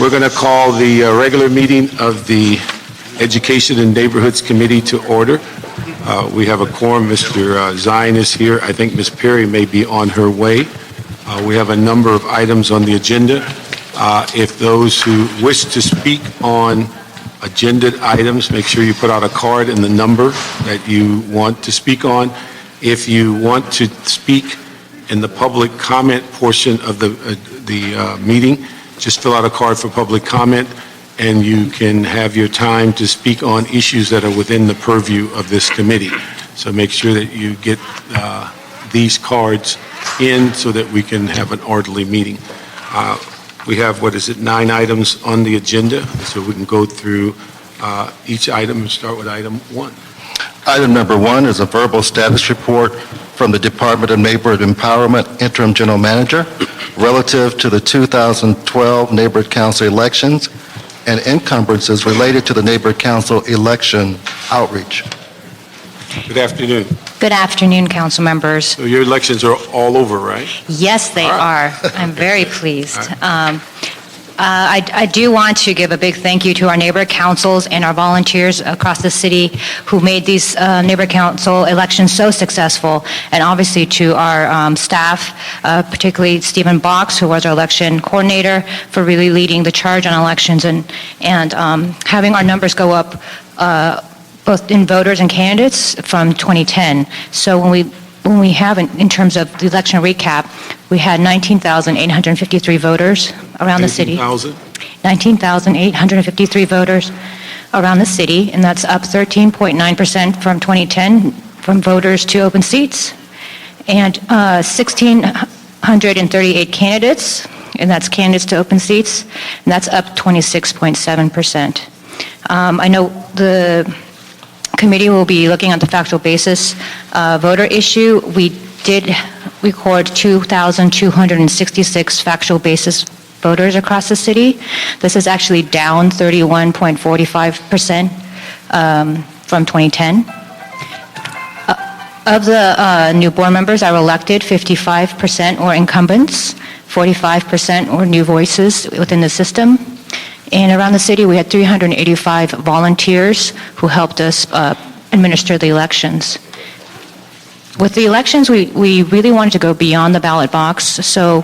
We're going to call the regular meeting of the Education and Neighborhoods Committee to order. We have a quorum. Mr. Zine is here. I think Ms. Perry may be on her way. We have a number of items on the agenda. If those who wish to speak on agenda items, make sure you put out a card and the number that you want to speak on. If you want to speak in the public comment portion of the meeting, just fill out a card for public comment, and you can have your time to speak on issues that are within the purview of this committee. So make sure that you get these cards in so that we can have an orderly meeting. We have, 9 items on the agenda, so we can go through each item and start with item 1. Item number 1 is a verbal status report from the Department of Neighborhood Empowerment Interim General Manager relative to the 2012 Neighborhood Council elections and encumbrances related to the Neighborhood Council election outreach. Good afternoon. Good afternoon, council members. So your elections are all over, right? Yes, they are. I'm very pleased. I do want to give a big thank you to our neighborhood councils and our volunteers across the city who made these neighborhood council elections so successful, and obviously to our staff, particularly Stephen Box, who was our election coordinator, for really leading the charge on elections and having our numbers go up both in voters and candidates from 2010. So when we have, in terms of the election recap, we had 19,853 voters around the city. 19,853 voters around the city, and that's up 13.9% from 2010 from voters to open seats, and 1,638 candidates, and that's candidates to open seats, and that's up 26.7%. I know the committee will be looking at the factual basis voter issue. We did record 2,266 factual basis voters across the city. This is actually down 31.45% from 2010. Of the new board members that were elected, 55% were incumbents, 45% were new voices within the system. And around the city, we had 385 volunteers who helped us administer the elections. With the elections, we really wanted to go beyond the ballot box, so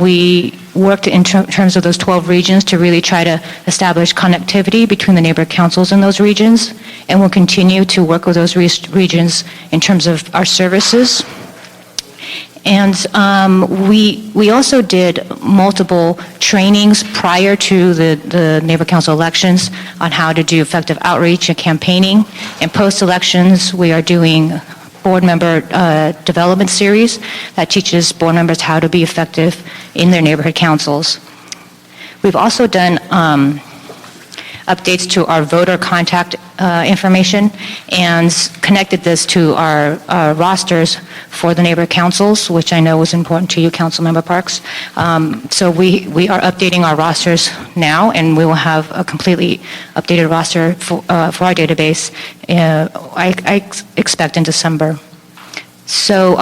we worked in terms of those 12 regions to really try to establish connectivity between the neighborhood councils in those regions, and we'll continue to work with those regions in terms of our services. And we also did multiple trainings prior to the neighborhood council elections on how to do effective outreach and campaigning. And post-elections, we are doing board member development series that teaches board members how to be effective in their neighborhood councils. We've also done updates to our voter contact information and connected this to our rosters for the neighborhood councils, which I know was important to you, Councilmember Parks. So we are updating our rosters now, and we will have a completely updated roster for our database, I expect in December. So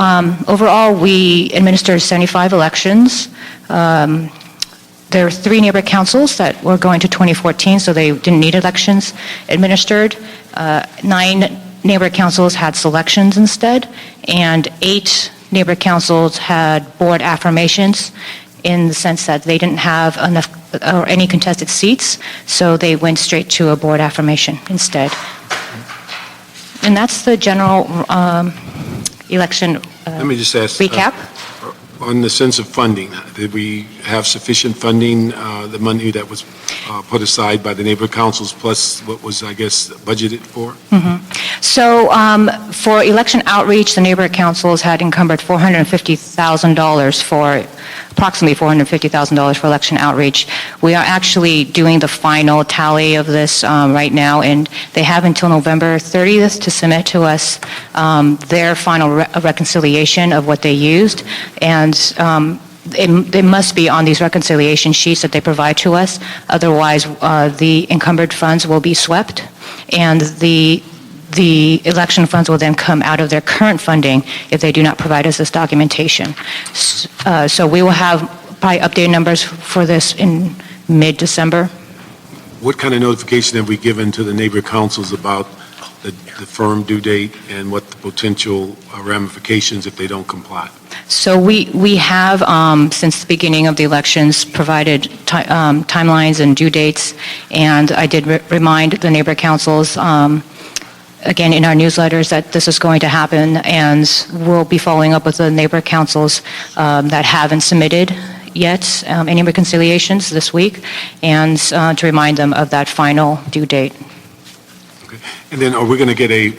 overall, we administered 75 elections. There were 3 neighborhood councils that were going to 2014, so they didn't need elections administered. 9 neighborhood councils had selections instead, and 8 neighborhood councils had board affirmations in the sense that they didn't have enough or any contested seats, so they went straight to a board affirmation instead. And that's the general election Let me just ask, recap. on the sense of funding, did we have sufficient funding, the money that was put aside by the neighborhood councils plus what was, I guess, budgeted for? So for election outreach, the neighborhood councils had encumbered $450,000 for approximately $450,000 for election outreach. We are actually doing the final tally of this right now, and they have until November 30th to submit to us their final reconciliation of what they used, and they must be on these reconciliation sheets that they provide to us. Otherwise, the encumbered funds will be swept, and the election funds will then come out of their current funding if they do not provide us this documentation. So we will have probably updated numbers for this in mid-December. What kind of notification have we given to the neighbor councils about the firm due date and what the potential ramifications if they don't comply? So we have, since the beginning of the elections, provided timelines and due dates, and I did remind the neighbor councils, again, in our newsletters, that this is going to happen, and we'll be following up with the neighbor councils that haven't submitted yet any reconciliations this week, and to remind them of that final due date. Okay. And then are we going to get a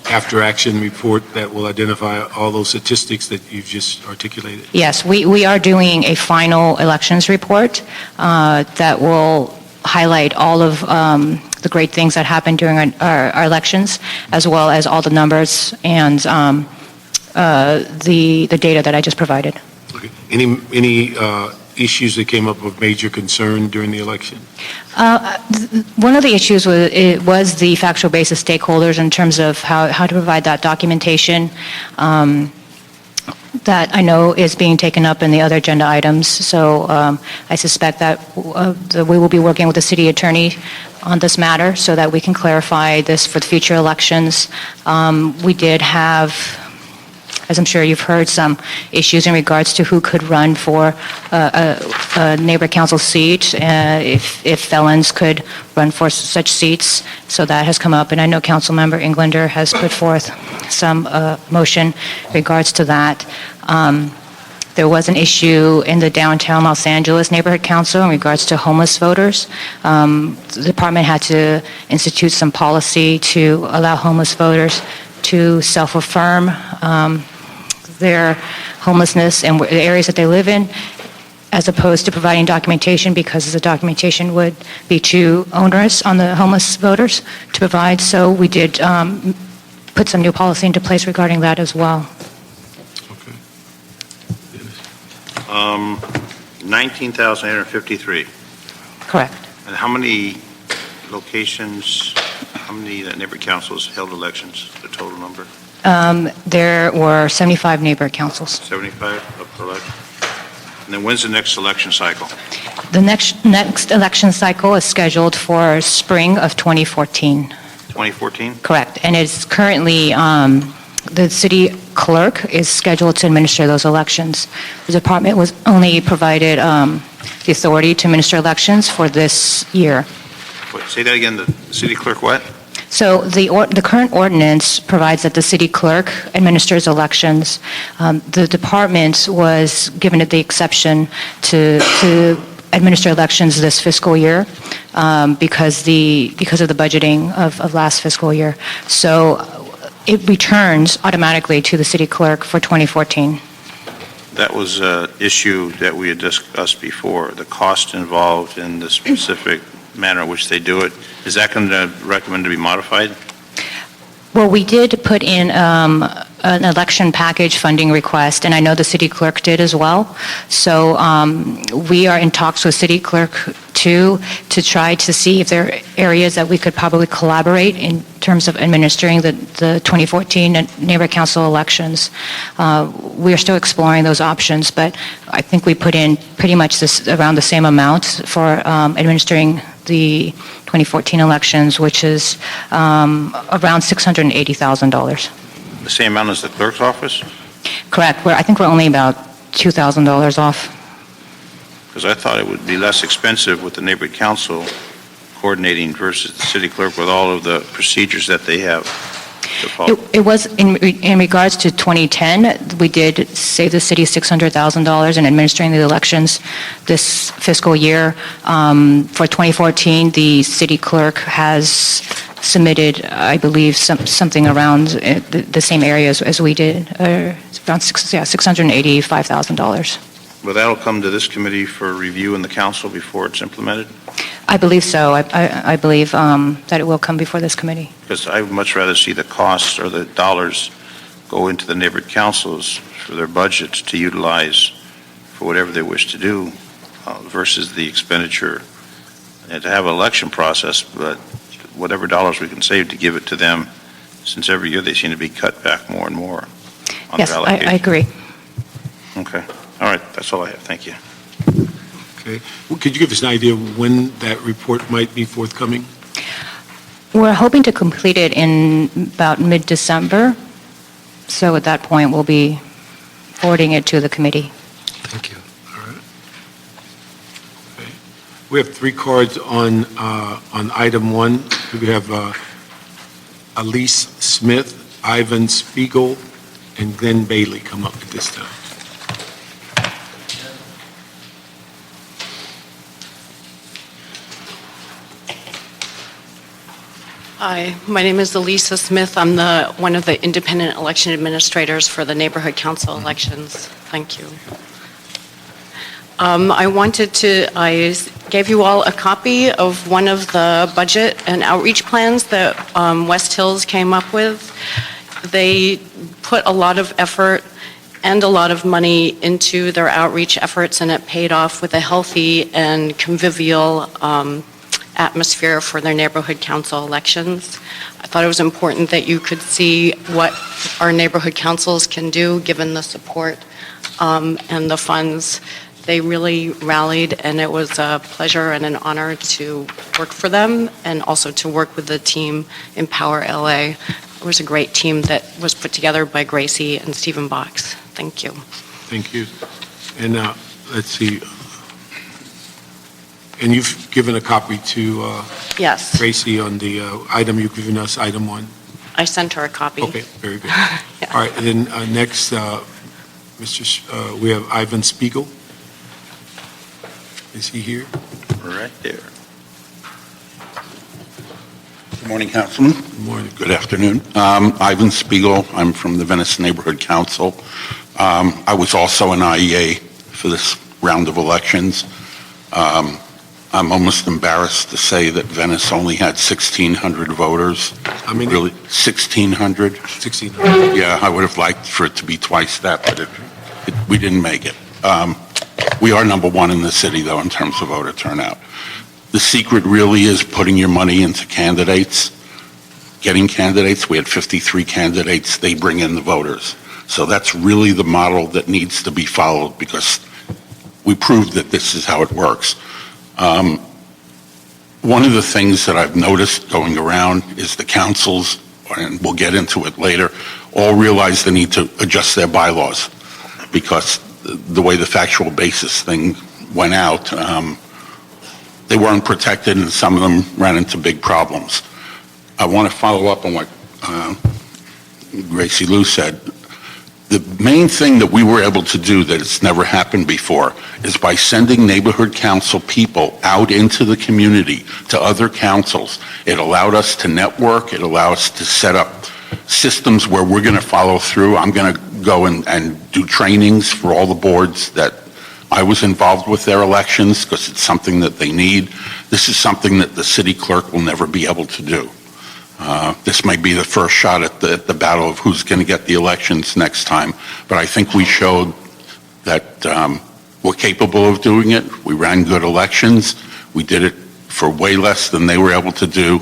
after-action report that will identify all those statistics that you've just articulated? Yes, we are doing a final elections report that will highlight all of the great things that happened during our elections, as well as all the numbers and the data that I just provided. Okay. Any issues that came up of major concern during the election? One of the issues was the factual basis stakeholders in terms of how to provide that documentation that I know is being taken up in the other agenda items. So I suspect that we will be working with the city attorney on this matter so that we can clarify this for the future elections. We did have, as I'm sure you've heard, some issues in regards to who could run for a neighbor council seat, if felons could run for such seats. So that has come up, and I know Councilmember Englander has put forth some motion in regards to that. There was an issue in the downtown Los Angeles Neighborhood Council in regards to homeless voters. The department had to institute some policy to allow homeless voters to self-affirm their homelessness and the areas that they live in, as opposed to providing documentation, because the documentation would be too onerous on the homeless voters to provide. So we did put some new policy into place regarding that as well. Okay. 19,853. Correct. And how many locations, how many neighbor councils held elections, the total number? There were 75 neighbor councils. 75 up for election? And then when's the next election cycle? The next election cycle is scheduled for spring of 2014. 2014? Correct. And it's currently, the city clerk is scheduled to administer those elections. The department was only provided the authority to administer elections for this year. Wait, say that again, the city clerk what? So the current ordinance provides that the city clerk administers elections. The department was given the exception to administer elections this fiscal year because of the budgeting of last fiscal year. So it returns automatically to the city clerk for 2014. That was an issue that we had discussed before, the cost involved in the specific manner in which they do it. Is that going to recommend to be modified? Well, we did put in an election package funding request, and I know the city clerk did as well. So we are in talks with city clerk to try to see if there are areas that we could probably collaborate in terms of administering the 2014 neighbor council elections. We are still exploring those options, but I think we put in pretty much around the same amount for administering the 2014 elections, which is around $680,000. The same amount as the clerk's office? Correct. I think we're only about $2,000 off. Because I thought it would be less expensive with the neighborhood council coordinating versus the city clerk with all of the procedures that they have to follow. It was in regards to 2010, we did save the city $600,000 in administering the elections this fiscal year. For 2014, the city clerk has submitted, I believe, something around the same areas as we did, around $685,000. Well, that'll come to this committee for review in the council before it's implemented? I believe so. I believe that it will come before this committee. Because I would much rather see the costs or the dollars go into the neighborhood councils for their budgets to utilize for whatever they wish to do versus the expenditure and to have an election process, but whatever dollars we can save to give it to them, since every year they seem to be cut back more and more on Yes, their allocation. I agree. Okay. All right. That's all I have. Thank you. Okay. Well, could you give us an idea of when that report might be forthcoming? We're hoping to complete it in about mid-December, so at that point, we'll be forwarding it to the committee. Thank you. All right. Okay. We have 3 cards on item 1. We have Elise Smith, Ivan Spiegel, and Glenn Bailey come up at this time. Hi, my name is Elisa Smith. I'm one of the independent election administrators for the neighborhood council elections. Thank you. I gave you all a copy of one of the budget and outreach plans that West Hills came up with. They put a lot of effort and a lot of money into their outreach efforts, and it paid off with a healthy and convivial atmosphere for their neighborhood council elections. I thought it was important that you could see what our neighborhood councils can do given the support and the funds. They really rallied, and it was a pleasure and an honor to work for them and also to work with the team in Power LA. It was a great team that was put together by Gracie and Stephen Box. Thank you. Thank you. And let's see. And you've given a copy to Yes, Tracy on the item you've given us, item 1? I sent her a copy. Okay, very good. Yeah. All right, and then next, we have Ivan Spiegel. Is he here? Right there. Good morning, Councilman. Good morning. Good afternoon. Ivan Spiegel. I'm from the Venice Neighborhood Council. I was also an IEA for this round of elections. I'm almost embarrassed to say that Venice only had 1,600 voters. How many? Really, 1,600. 1,600. Yeah, I would have liked for it to be twice that, but we didn't make it. We are number 1 in the city, though, in terms of voter turnout. The secret really is putting your money into candidates, getting candidates. We had 53 candidates. They bring in the voters. So that's really the model that needs to be followed, because we proved that this is how it works. One of the things that I've noticed going around is the councils, and we'll get into it later, all realize they need to adjust their bylaws, because the way the factual basis thing went out, they weren't protected, and some of them ran into big problems. I want to follow up on what Gracie Lou said. The main thing that we were able to do that it's never happened before is by sending neighborhood council people out into the community to other councils. It allowed us to network. It allowed us to set up systems where we're going to follow through. I'm going to go and do trainings for all the boards that I was involved with their elections, because it's something that they need. This is something that the city clerk will never be able to do. This may be the first shot at the battle of who's going to get the elections next time, but I think we showed that we're capable of doing it. We ran good elections. We did it for way less than they were able to do.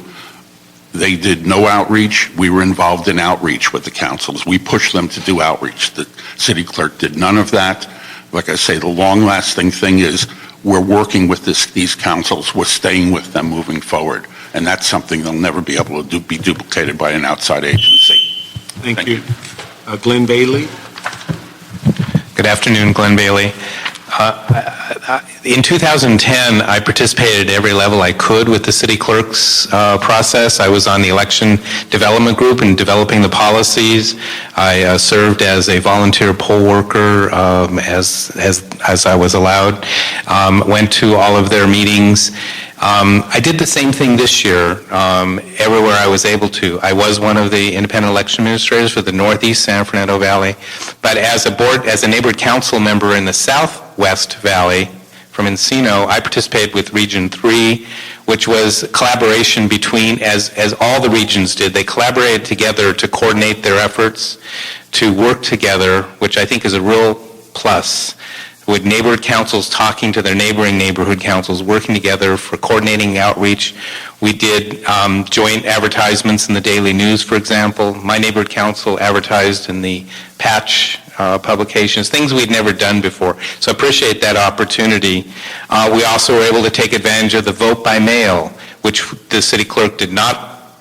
They did no outreach. We were involved in outreach with the councils. We pushed them to do outreach. The city clerk did none of that. Like I say, the long-lasting thing is we're working with these councils. We're staying with them moving forward. And that's something they'll never be able to be duplicated by an outside agency. Thank you. Glenn Bailey. Good afternoon, Glenn Bailey. In 2010, I participated at every level I could with the city clerk's process. I was on the election development group and developing the policies. I served as a volunteer poll worker as I was allowed. Went to all of their meetings. I did the same thing this year, everywhere I was able to. I was one of the independent election administrators for the Northeast San Fernando Valley, but as a neighborhood council member in the Southwest Valley from Encino, I participated with Region 3, which was collaboration between, as all the regions did, they collaborated together to coordinate their efforts, to work together, which I think is a real plus, with neighborhood councils talking to their neighboring neighborhood councils, working together for coordinating outreach. We did joint advertisements in the Daily News, for example. My neighborhood council advertised in the Patch publications, things we'd never done before. So appreciate that opportunity. We also were able to take advantage of the vote by mail, which the city clerk did not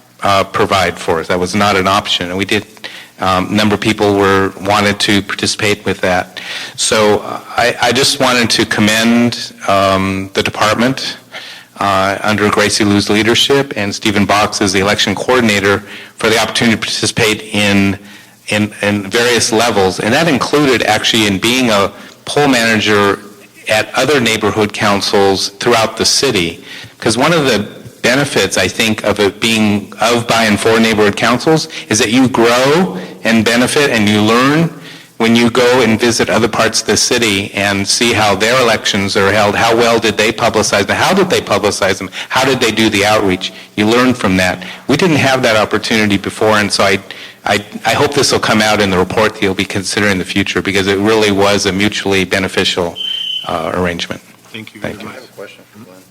provide for us. That was not an option, and we did. A number of people wanted to participate with that. So I just wanted to commend the department under Gracie Liu's leadership and Stephen Box as the election coordinator for the opportunity to participate in various levels, and that included actually in being a poll manager at other neighborhood councils throughout the city. Because one of the benefits, I think, of it being of, by, and for neighborhood councils is that you grow and benefit and you learn when you go and visit other parts of the city and see how their elections are held. How well did they publicize them? How did they publicize them? How did they do the outreach? You learn from that. We didn't have that opportunity before, and so I hope this will come out in the report that you'll be considering in the future, because it really was a mutually beneficial arrangement. Thank you very Thank you. I much. have a question for Glenn.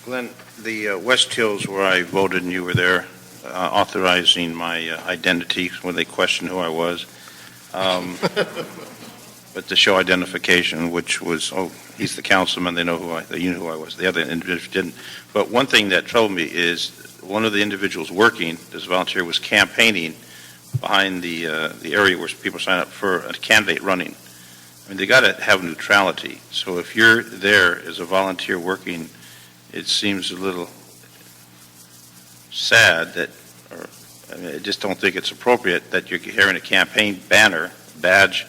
Glenn, the West Hills where I voted and you were there authorizing my identity when they questioned who I was, but to show identification, which was, oh, he's the councilman, they knew who I was. The other individual didn't. But one thing that troubled me is one of the individuals working, this volunteer, was campaigning behind the area where people sign up for a candidate running. I mean, they got to have neutrality. So if you're there as a volunteer working, it seems a little sad that, or I mean, I just don't think it's appropriate that you're carrying a campaign badge,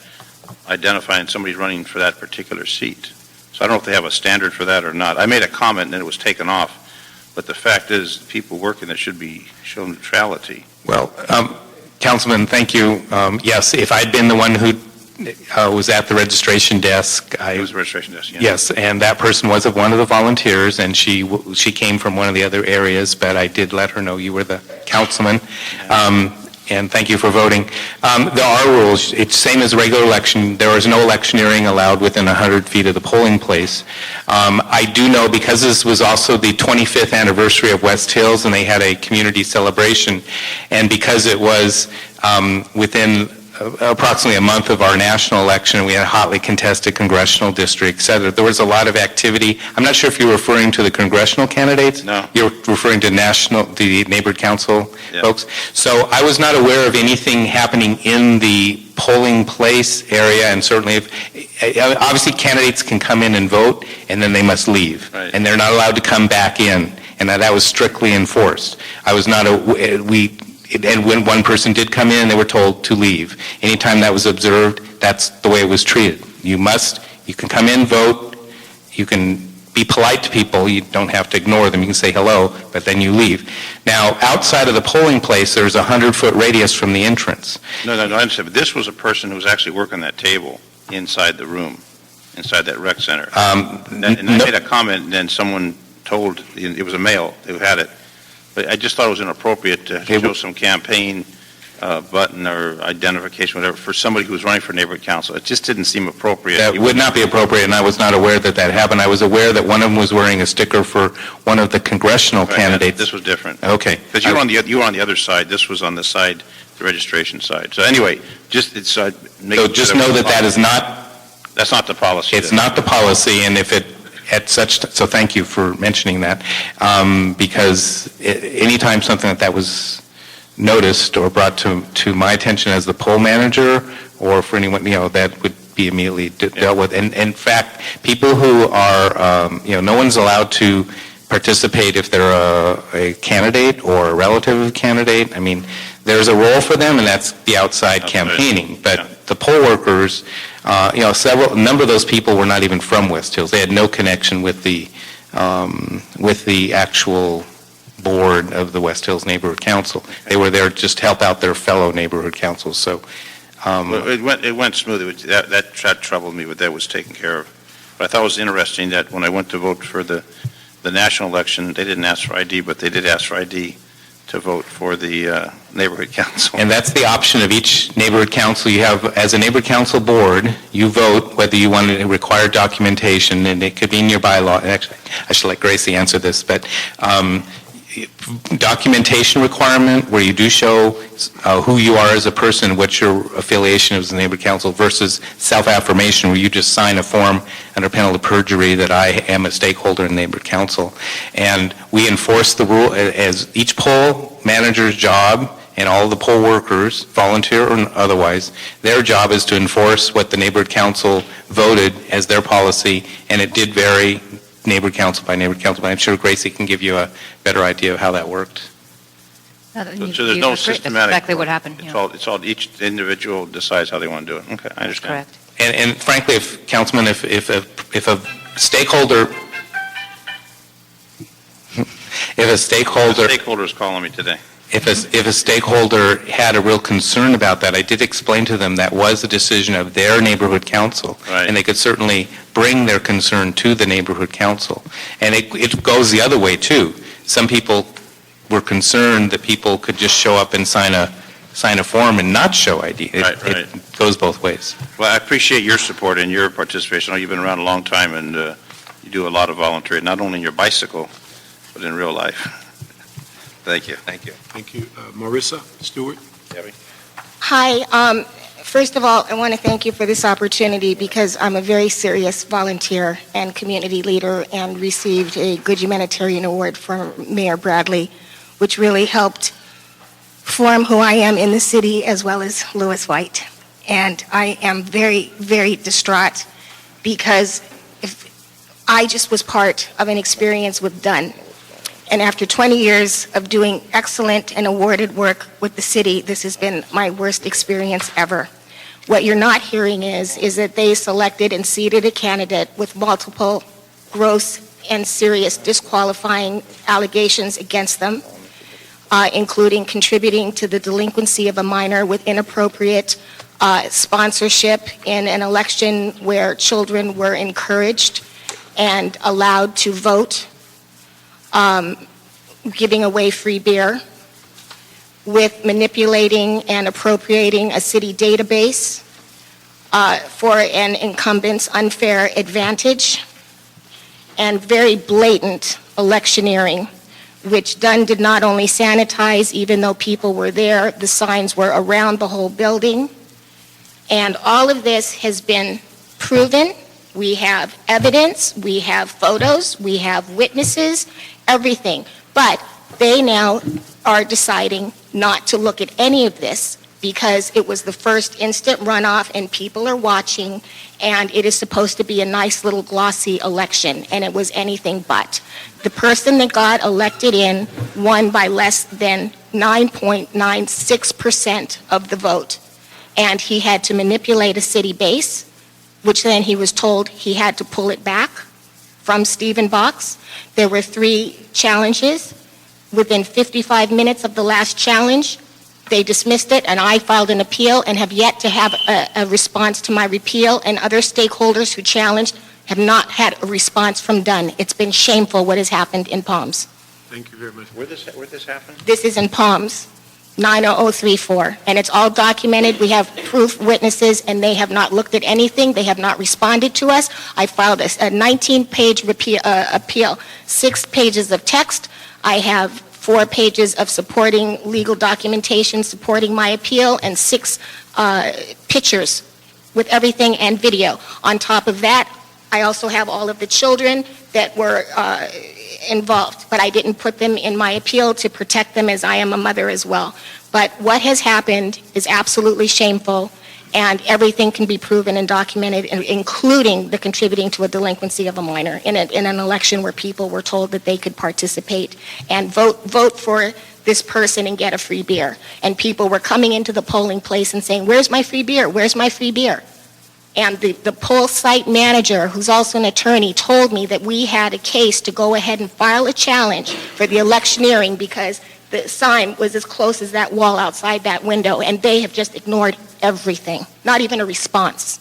identifying somebody running for that particular seat. So I don't know if they have a standard for that or not. I made a comment and then it was taken off, but the fact is, people working there should be shown neutrality. Well, Councilman, thank you. Yes, if I'd been the one who was at the registration desk, It was a registration desk, yeah. yes, and that person was one of the volunteers, and she came from one of the other areas, but I did let her know you were the councilman. And thank you for voting. There are rules. It's same as a regular election. There is no electioneering allowed within 100 feet of the polling place. I do know, because this was also the 25th anniversary of West Hills, and they had a community celebration, and because it was within approximately a month of our national election, we had a hotly contested congressional district, et cetera. There was a lot of activity. I'm not sure if you're referring to the congressional candidates. No. You're referring to the neighborhood council Yeah. folks. So I was not aware of anything happening in the polling place area, and certainly obviously candidates can come in and vote, and then they must leave. Right. And they're not allowed to come back in, and that was strictly enforced. I was not, and when one person did come in, they were told to leave. Anytime that was observed, that's the way it was treated. You can come in, vote, you can be polite to people, you don't have to ignore them, you can say hello, but then you leave. Now, outside of the polling place, there's a 100-foot radius from the entrance. No, I understand, but this was a person who was actually working that table inside the room, inside that rec center. And I made a comment, and then someone told, it was a male who had it, but I just thought it was inappropriate to show some campaign button or identification, whatever, for somebody who was running for neighborhood council. It just didn't seem appropriate. That would not be appropriate, and I was not aware that happened. I was aware that one of them was wearing a sticker for one of the congressional candidates. This was different. Okay. Because you were on the other side. This was on the side, the registration side. So anyway, just So just know that is not, that's not the policy. it's not the policy, and if it, so thank you for mentioning that, because anytime something like that was noticed or brought to my attention as the poll manager, or for anyone, that would be immediately dealt with. And in fact, people who are, no one's allowed to participate if they're a candidate or a relative of a candidate. I mean, there's a role for them, and that's the outside campaigning. But the poll workers, a number of those people were not even from West Hills. They had no connection with the actual board of the West Hills Neighborhood Council. They were there just to help out their fellow neighborhood councils. So it went smoothly. That troubled me, but that was taken care of. But I thought it was interesting that when I went to vote for the national election, they didn't ask for ID, but they did ask for ID to vote for the neighborhood council. And that's the option of each neighborhood council. You have, as a neighborhood council board, you vote whether you want to require documentation, and it could be in your bylaw. And actually, I should let Gracie answer this, but documentation requirement where you do show who you are as a person, what your affiliation is with the neighborhood council, versus self-affirmation where you just sign a form under penalty of perjury that I am a stakeholder in the neighborhood council. And we enforce the rule as each poll manager's job and all the poll workers, volunteer or otherwise, their job is to enforce what the neighborhood council voted as their policy, and it did vary neighborhood council by neighborhood council, but I'm sure Gracie can give you a better idea of how that worked. So there's no systematic. That's exactly what happened. It's all, each individual decides how they want to do it. Okay, I understand. Correct. And frankly, Councilman, if a stakeholder, Stakeholder is calling me today. if a stakeholder had a real concern about that, I did explain to them that was the decision of their neighborhood council. Right. And they could certainly bring their concern to the neighborhood council. And it goes the other way, too. Some people were concerned that people could just show up and sign a form and not show ID. Right. It goes both ways. Well, I appreciate your support and your participation. I know you've been around a long time, and you do a lot of volunteering, not only in your bicycle, but in real life. Thank you. Thank you. Thank you. Marissa Stewart? Debbie? Hi. First of all, I want to thank you for this opportunity because I'm a very serious volunteer and community leader and received a good humanitarian award from Mayor Bradley, which really helped form who I am in the city as well as Lewis White. And I am very, very distraught because if I just was part of an experience with Dunn. And after 20 years of doing excellent and awarded work with the city, this has been my worst experience ever. What you're not hearing is that they selected and seated a candidate with multiple gross and serious disqualifying allegations against them, including contributing to the delinquency of a minor with inappropriate sponsorship in an election where children were encouraged and allowed to vote, giving away free beer, with manipulating and appropriating a city database for an incumbent's unfair advantage, and very blatant electioneering, which Dunn did not only sanitize, even though people were there, the signs were around the whole building. And all of this has been proven. We have evidence, we have photos, we have witnesses, everything. But they now are deciding not to look at any of this because it was the first instant runoff and people are watching, and it is supposed to be a nice little glossy election, and it was anything but. The person that got elected in won by less than 9.96% of the vote, and he had to manipulate a city base, which then he was told he had to pull it back from Stephen Box. There were 3 challenges. Within 55 minutes of the last challenge, they dismissed it, and I filed an appeal and have yet to have a response to my repeal, and other stakeholders who challenged have not had a response from Dunn. It's been shameful what has happened in Palms. Thank you very much. Where this happen? This is in Palms, 90034, and it's all documented. We have proof, witnesses, and they have not looked at anything. They have not responded to us. I filed a 19-page appeal, 6 pages of text. I have 4 pages of supporting legal documentation supporting my appeal, and 6 pictures with everything and video. On top of that, I also have all of the children that were involved, but I didn't put them in my appeal to protect them, as I am a mother as well. But what has happened is absolutely shameful, and everything can be proven and documented, including the contributing to a delinquency of a minor in an election where people were told that they could participate and vote for this person and get a free beer. And people were coming into the polling place and saying, "Where's my free beer? Where's my free beer?" And the poll site manager, who's also an attorney, told me that we had a case to go ahead and file a challenge for the electioneering because the sign was as close as that wall outside that window, and they have just ignored everything, not even a response.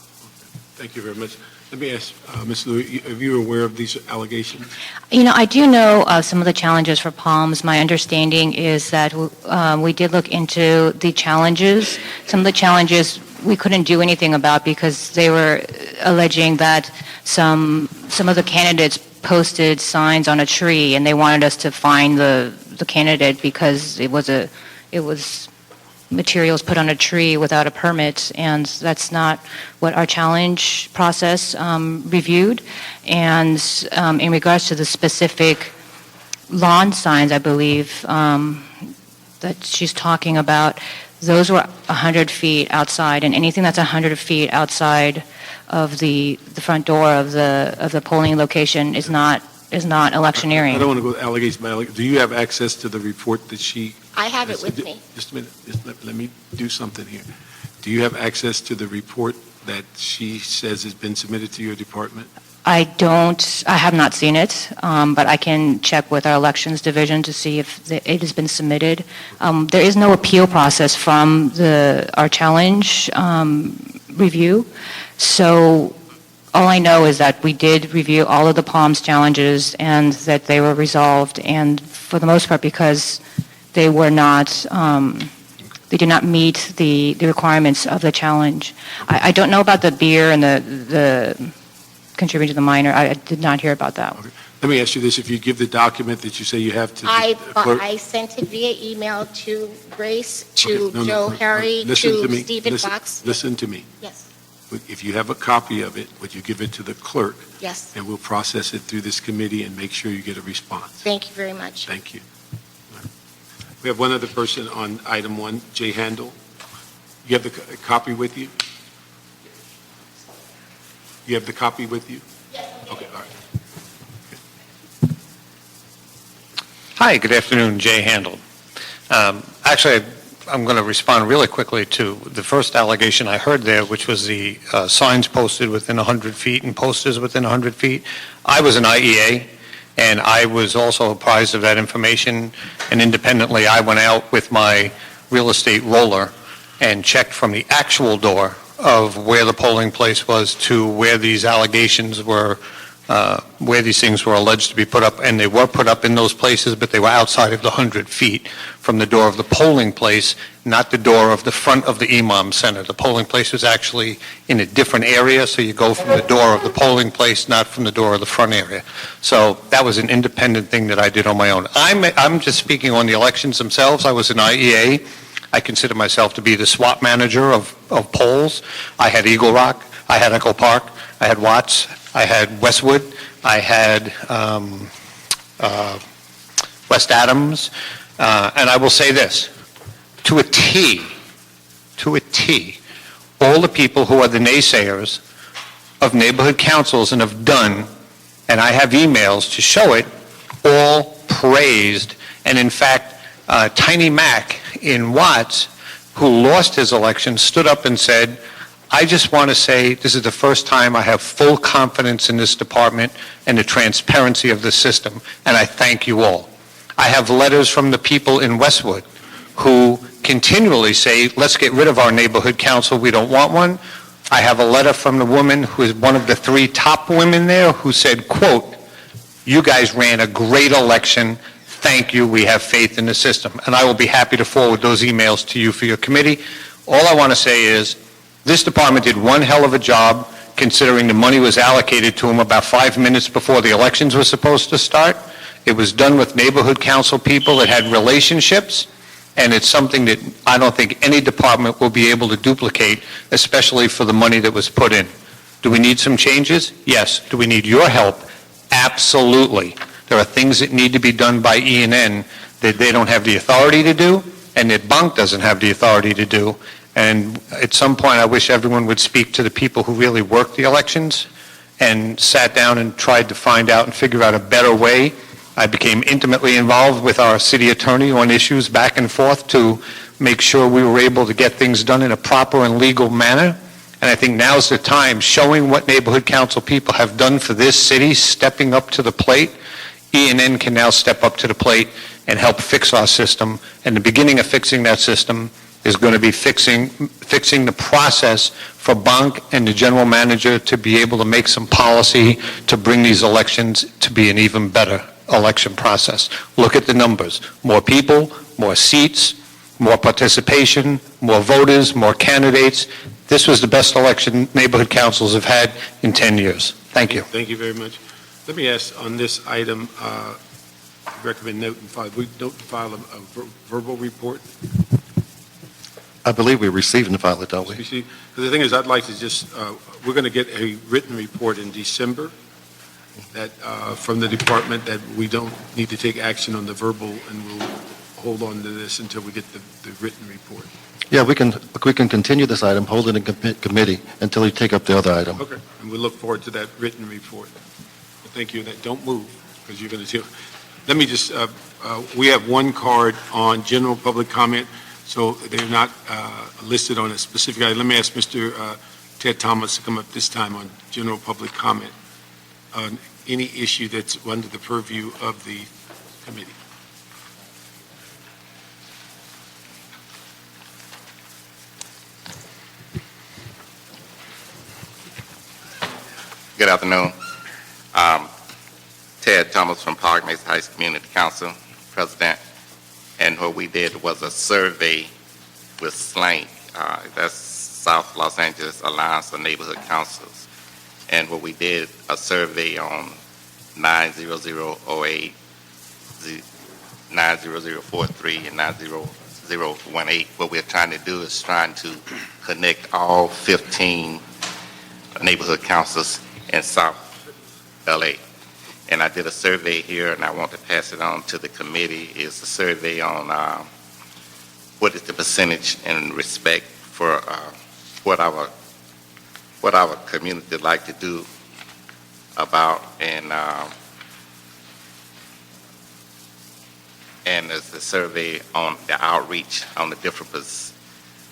Thank you very much. Let me ask, Ms. Louis, are you aware of these allegations? You know, I do know some of the challenges for Palms. My understanding is that we did look into the challenges. Some of the challenges we couldn't do anything about because they were alleging that some of the candidates posted signs on a tree, and they wanted us to find the the candidate because it was materials put on a tree without a permit, and that's not what our challenge process reviewed. And in regards to the specific lawn signs, I believe, that she's talking about, those were 100 feet outside, and anything that's 100 feet outside of the front door of the polling location is not electioneering. I don't want to go allegation by allegation. Do you have access to the report that she? I have it with me. Just a minute. Let me do something here. Do you have access to the report that she says has been submitted to your department? I have not seen it, but I can check with our elections division to see if it has been submitted. There is no appeal process from our challenge review, so all I know is that we did review all of the PALMS challenges and that they were resolved, and for the most part, because they were not, they did not meet the requirements of the challenge. I don't know about the beer and the contributing to the minor. I did not hear about that. Okay. Let me ask you this. If you give the document that you say you have to the clerk. I sent it via email to Grace, to Okay, no, Joe no. Harry, Listen to me. Stephen Fox. Listen to me. Yes, If you have a copy of it, would you give it to the clerk, yes. and we'll process it through this committee and make sure you get a response. Thank you very much. Thank you. We have one other person on item 1, Jay Handel. You have the copy with you? You have the copy with you? Yes. Okay, all right. Hi, good afternoon, Jay Handel. Actually, I'm going to respond really quickly to the first allegation I heard there, which was the signs posted within 100 feet and posters within 100 feet. I was an IEA, and I was also apprised of that information, and independently, I went out with my real estate roller and checked from the actual door of where the polling place was to where these allegations were, where these things were alleged to be put up, and they were put up in those places, but they were outside of the 100 feet from the door of the polling place, not the door of the front of the Imam Center. The polling place was actually in a different area, so you go from the door of the polling place, not from the door of the front area. So that was an independent thing that I did on my own. I'm just speaking on the elections themselves. I was an IEA. I consider myself to be the SWAT manager of polls. I had Eagle Rock, I had Echo Park, I had Watts, I had Westwood, I had West Adams, and I will say this, to a T, all the people who are the naysayers of neighborhood councils and have done, and I have emails to show it, all praised, and in fact, Tiny Mac in Watts, who lost his election, stood up and said, I just want to say this is the first time I have full confidence in this department and the transparency of the system, and I thank you all. I have letters from the people in Westwood who continually say, let's get rid of our neighborhood council, we don't want one. I have a letter from the woman who is one of the 3 top women there who said, quote, you guys ran a great election, thank you, we have faith in the system. And I will be happy to forward those emails to you for your committee. All I want to say is, this department did one hell of a job considering the money was allocated to them about 5 minutes before the elections were supposed to start. It was done with neighborhood council people that had relationships, and it's something that I don't think any department will be able to duplicate, especially for the money that was put in. Do we need some changes? Yes. Do we need your help? Absolutely. There are things that need to be done by E&N that they don't have the authority to do, and that Bank doesn't have the authority to do. And at some point, I wish everyone would speak to the people who really worked the elections and sat down and tried to find out and figure out a better way. I became intimately involved with our city attorney on issues back and forth to make sure we were able to get things done in a proper and legal manner. And I think now's the time, showing what neighborhood council people have done for this city, stepping up to the plate. E&N can now step up to the plate and help fix our system. And the beginning of fixing that system is going to be fixing the process for Bank and the general manager to be able to make some policy to bring these elections to be an even better election process. Look at the numbers. More people, more seats, more participation, more voters, more candidates. This was the best election neighborhood councils have had in 10 years. Thank you. Thank you very much. Let me ask on this item, Recommend note and file, we don't file a verbal report? I believe we received and filed it, don't we? You see, 'cause the thing is, I'd like to just, we're going to get a written report in December that, from the department, that we don't need to take action on the verbal, and we'll hold on to this until we get the written report. Yeah, we can continue this item, hold it in committee until we take up the other item. Okay, and we look forward to that written report. But thank you, that, don't move, because you're going to see. Let me just, we have one card on general public comment, so they're not listed on a specific item. Let me ask Mr. Ted Thomas to come up this time on general public comment on any issue that's under the purview of the committee. Good afternoon. Ted Thomas from Park Mesa Heights Community Council, President. And what we did was a survey with SLANK, that's South Los Angeles Alliance of Neighborhood Councils. And what we did, a survey on 90008, 90043, and 90018. What we're trying to do is trying to connect all 15 neighborhood councils in South LA. And I did a survey here, and I want to pass it on to the committee. It's a survey on what is the percentage in respect for what our community like to do about, and it's a survey on the outreach on the different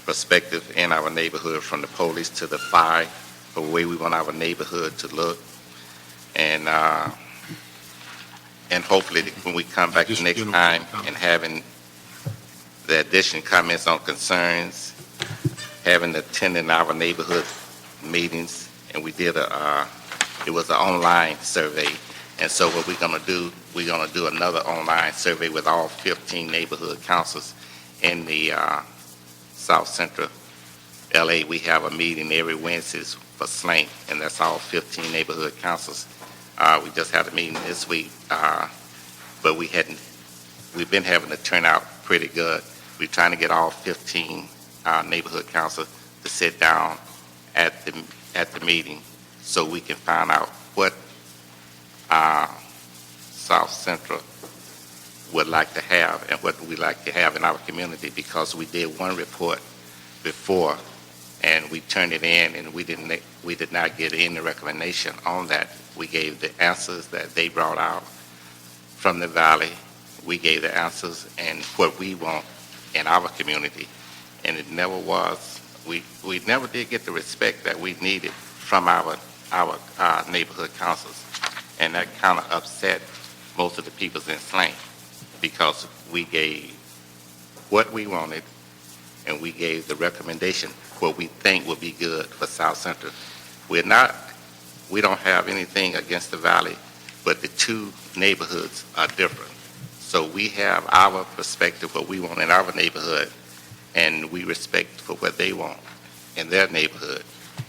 perspective in our neighborhood, from the police to the fire, the way we want our neighborhood to look. And hopefully when we come back Just next general time comment. and having the addition comments on concerns, having attending our neighborhood meetings, and we did it was an online survey. And so what we're gonna do another online survey with all 15 neighborhood councils in the South Central LA. We have a meeting every Wednesdays for SLANK, and that's all 15 neighborhood councils. We just had a meeting this week, but we've been having a turnout pretty good. We're trying to get all 15 neighborhood councils to sit down at the meeting so we can find out what South Central would like to have and what we like to have in our community, because we did one report before and we turned it in, and we did not get any recommendation on that. We gave the answers that they brought out from the valley. We gave the answers and what we want in our community, and it never was. We never did get the respect that we needed from our neighborhood councils, and that kind of upset most of the people in SLANK, because we gave what we wanted and we gave the recommendation what we think would be good for South Central. We don't have anything against the valley, but the two neighborhoods are different. So we have our perspective, what we want in our neighborhood, and we respect for what they want in their neighborhood.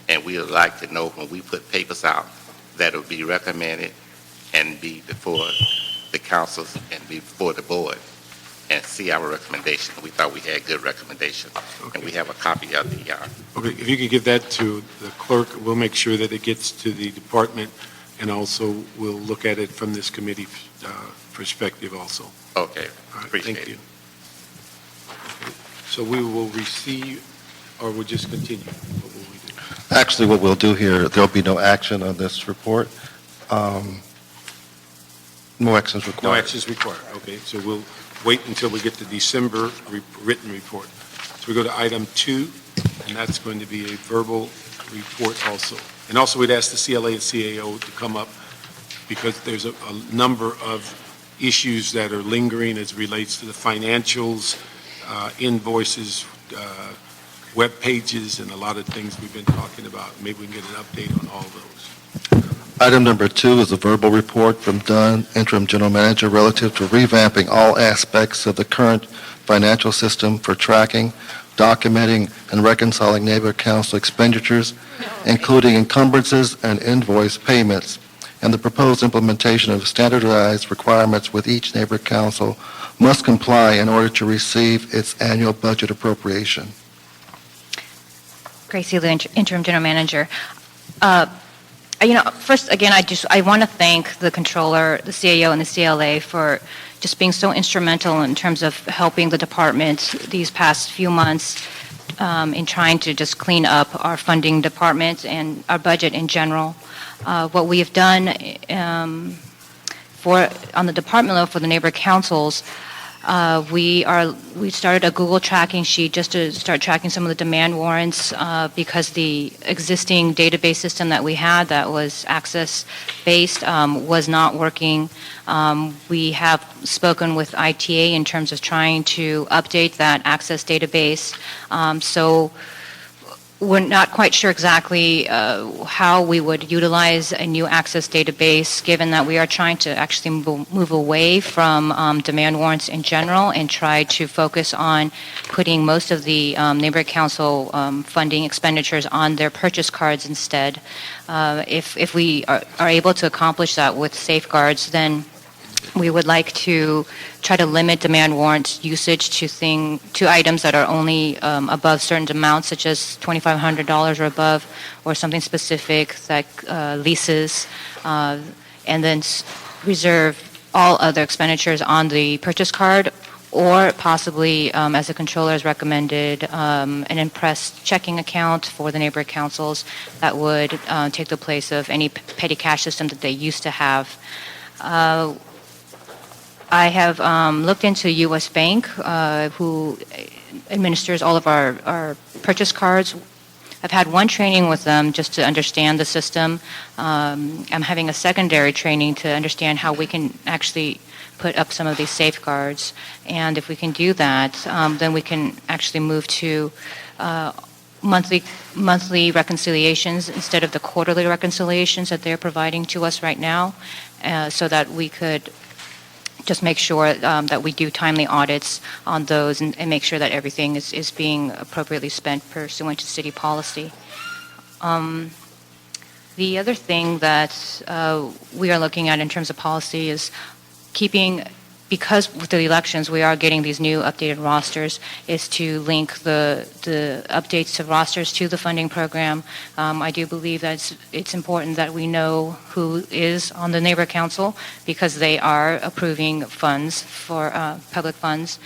And we would like to know when we put papers out that it will be recommended and be before the councils and before the board and see our recommendation. We thought we had good recommendation, and we have a copy of the Okay, if you could give that to the clerk, we'll make sure that it gets to the department, and also we'll look at it from this committee perspective also. Okay, All right, appreciate thank it. you. Okay, so we will receive, or we'll just continue? What will we do? Actually, what we'll do here, there'll be no action on this report. No actions required. No actions required, okay, so we'll wait until we get the December written report. So we go to item 2, and that's going to be a verbal report also. And also, we'd ask the CLA and CAO to come up, because there's a number of issues that are lingering as relates to the financials, invoices, web pages, and a lot of things we've been talking about. Maybe we can get an update on all those. Item number 2 is a verbal report from Dunn, Interim General Manager, relative to revamping all aspects of the current financial system for tracking, documenting, and reconciling neighborhood council expenditures, including encumbrances and invoice payments, and the proposed implementation of standardized requirements with each neighborhood council must comply in order to receive its annual budget appropriation. Gracie Liu, Interim General Manager. First, again, I want to thank the controller, the CAO, and the CLA for just being so instrumental in terms of helping the department these past few months in trying to just clean up our funding department and our budget in general. What we have done on the department level for the neighborhood councils, we started a Google tracking sheet just to start tracking some of the demand warrants because the existing database system that we had that was access-based was not working. We have spoken with ITA in terms of trying to update that access database. So we're not quite sure exactly how we would utilize a new access database, given that we are trying to actually move away from demand warrants in general and try to focus on putting most of the neighborhood council funding expenditures on their purchase cards instead. If we are able to accomplish that with safeguards, then we would like to try to limit demand warrant usage to items that are only above certain amounts, such as $2,500 or above, or something specific like leases, and then reserve all other expenditures on the purchase card, or possibly, as the controller has recommended, an impressed checking account for the neighborhood councils that would take the place of any petty cash system that they used to have. I have looked into U.S. Bank, who administers all of our purchase cards. I've had one training with them just to understand the system. I'm having a secondary training to understand how we can actually put up some of these safeguards. And if we can do that, then we can actually move to monthly reconciliations instead of the quarterly reconciliations that they're providing to us right now, so that we could just make sure that we do timely audits on those and make sure that everything is being appropriately spent pursuant to city policy. The other thing that we are looking at in terms of policy is keeping, because with the elections we are getting these new updated rosters, is to link the updates to rosters to the funding program. I do believe that it's important that we know who is on the neighborhood council, because they are approving funds for public funds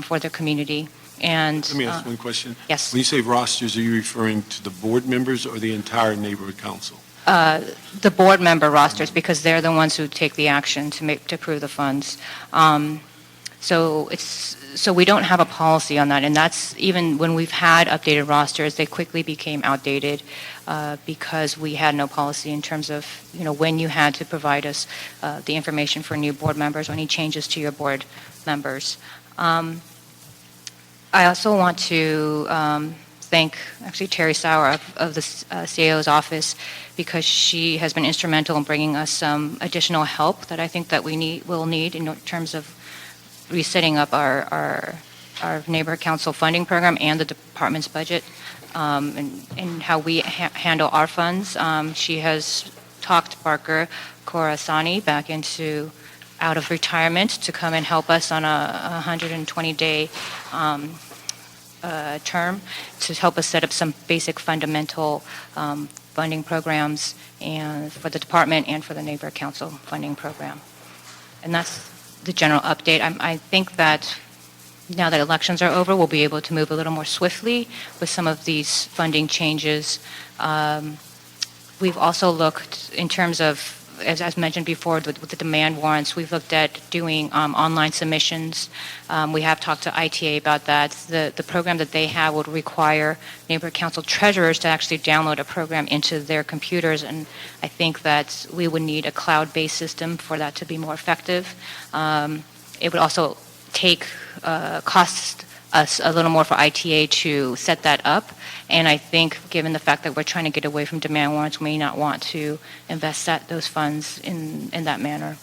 for their community. And Let me ask one question. yes. When you say rosters, are you referring to the board members or the entire neighborhood council? The board member rosters, because they're the ones who take the action to approve the funds. So we don't have a policy on that, and that's even when we've had updated rosters, they quickly became outdated because we had no policy in terms of when you had to provide us the information for new board members or any changes to your board members. I also want to thank actually Terry Sauer of the CAO's office, because she has been instrumental in bringing us some additional help that I think that will need in terms of resetting up our neighborhood council funding program and the department's budget, and how we handle our funds. She has talked Barker Khorasani back out of retirement to come and help us on a 120-day term to help us set up some basic fundamental funding programs and for the department and for the neighborhood council funding program. And that's the general update. I think that now that elections are over, we'll be able to move a little more swiftly with some of these funding changes. We've also looked in terms of, as mentioned before, with the demand warrants, we've looked at doing online submissions. We have talked to ITA about that. The program that they have would require neighborhood council treasurers to actually download a program into their computers, and I think that we would need a cloud-based system for that to be more effective. It would also cost us a little more for ITA to set that up, and I think given the fact that we're trying to get away from demand warrants, we may not want to invest those funds in that manner.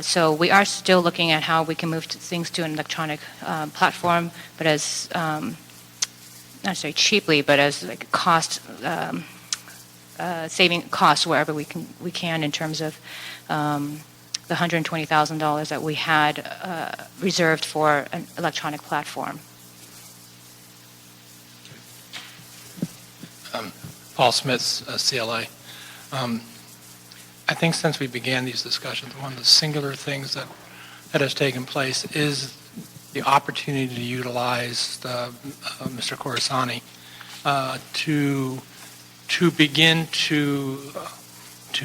So we are still looking at how we can move things to an electronic platform, but as not necessarily cheaply, but as cost saving costs wherever we can in terms of the $120,000 that we had reserved for an electronic platform. Paul Smith, CLA. I think since we began these discussions, one of the singular things that has taken place is the opportunity to utilize Mr. Corsani to begin to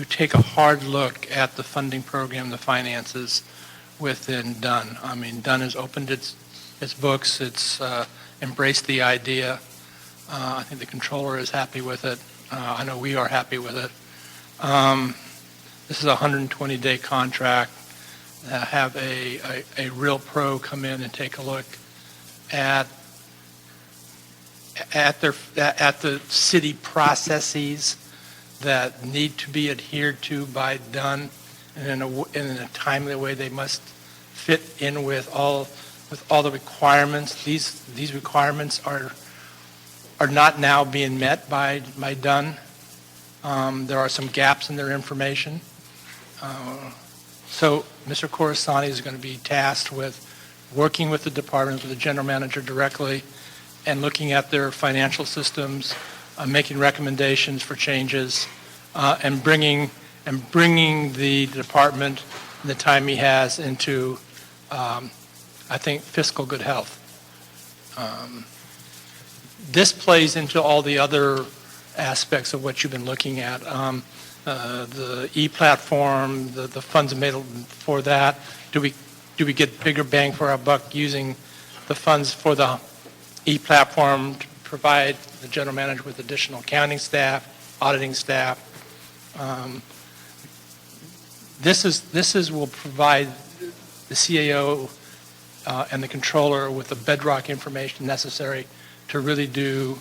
take a hard look at the funding program, the finances within Dunn. I mean, Dunn has opened its books, it's embraced the idea. I think the controller is happy with it. I know we are happy with it. This is a 120-day contract. Have a real pro come in and take a look at the city processes that need to be adhered to by Dunn, and in a timely way. They must fit in with all the requirements. These requirements are not now being met by Dunn. There are some gaps in their information. So Mr. Corsani is going to be tasked with working with the department, with the general manager directly, and looking at their financial systems, making recommendations for changes, and bringing the department in the time he has into, I think, fiscal good health. This plays into all the other aspects of what you've been looking at. The e-platform, the funds available for that. Do we get bigger bang for our buck using the funds for the e-platform to provide the general manager with additional accounting staff, auditing staff? This will provide the CAO and the controller with the bedrock information necessary to really do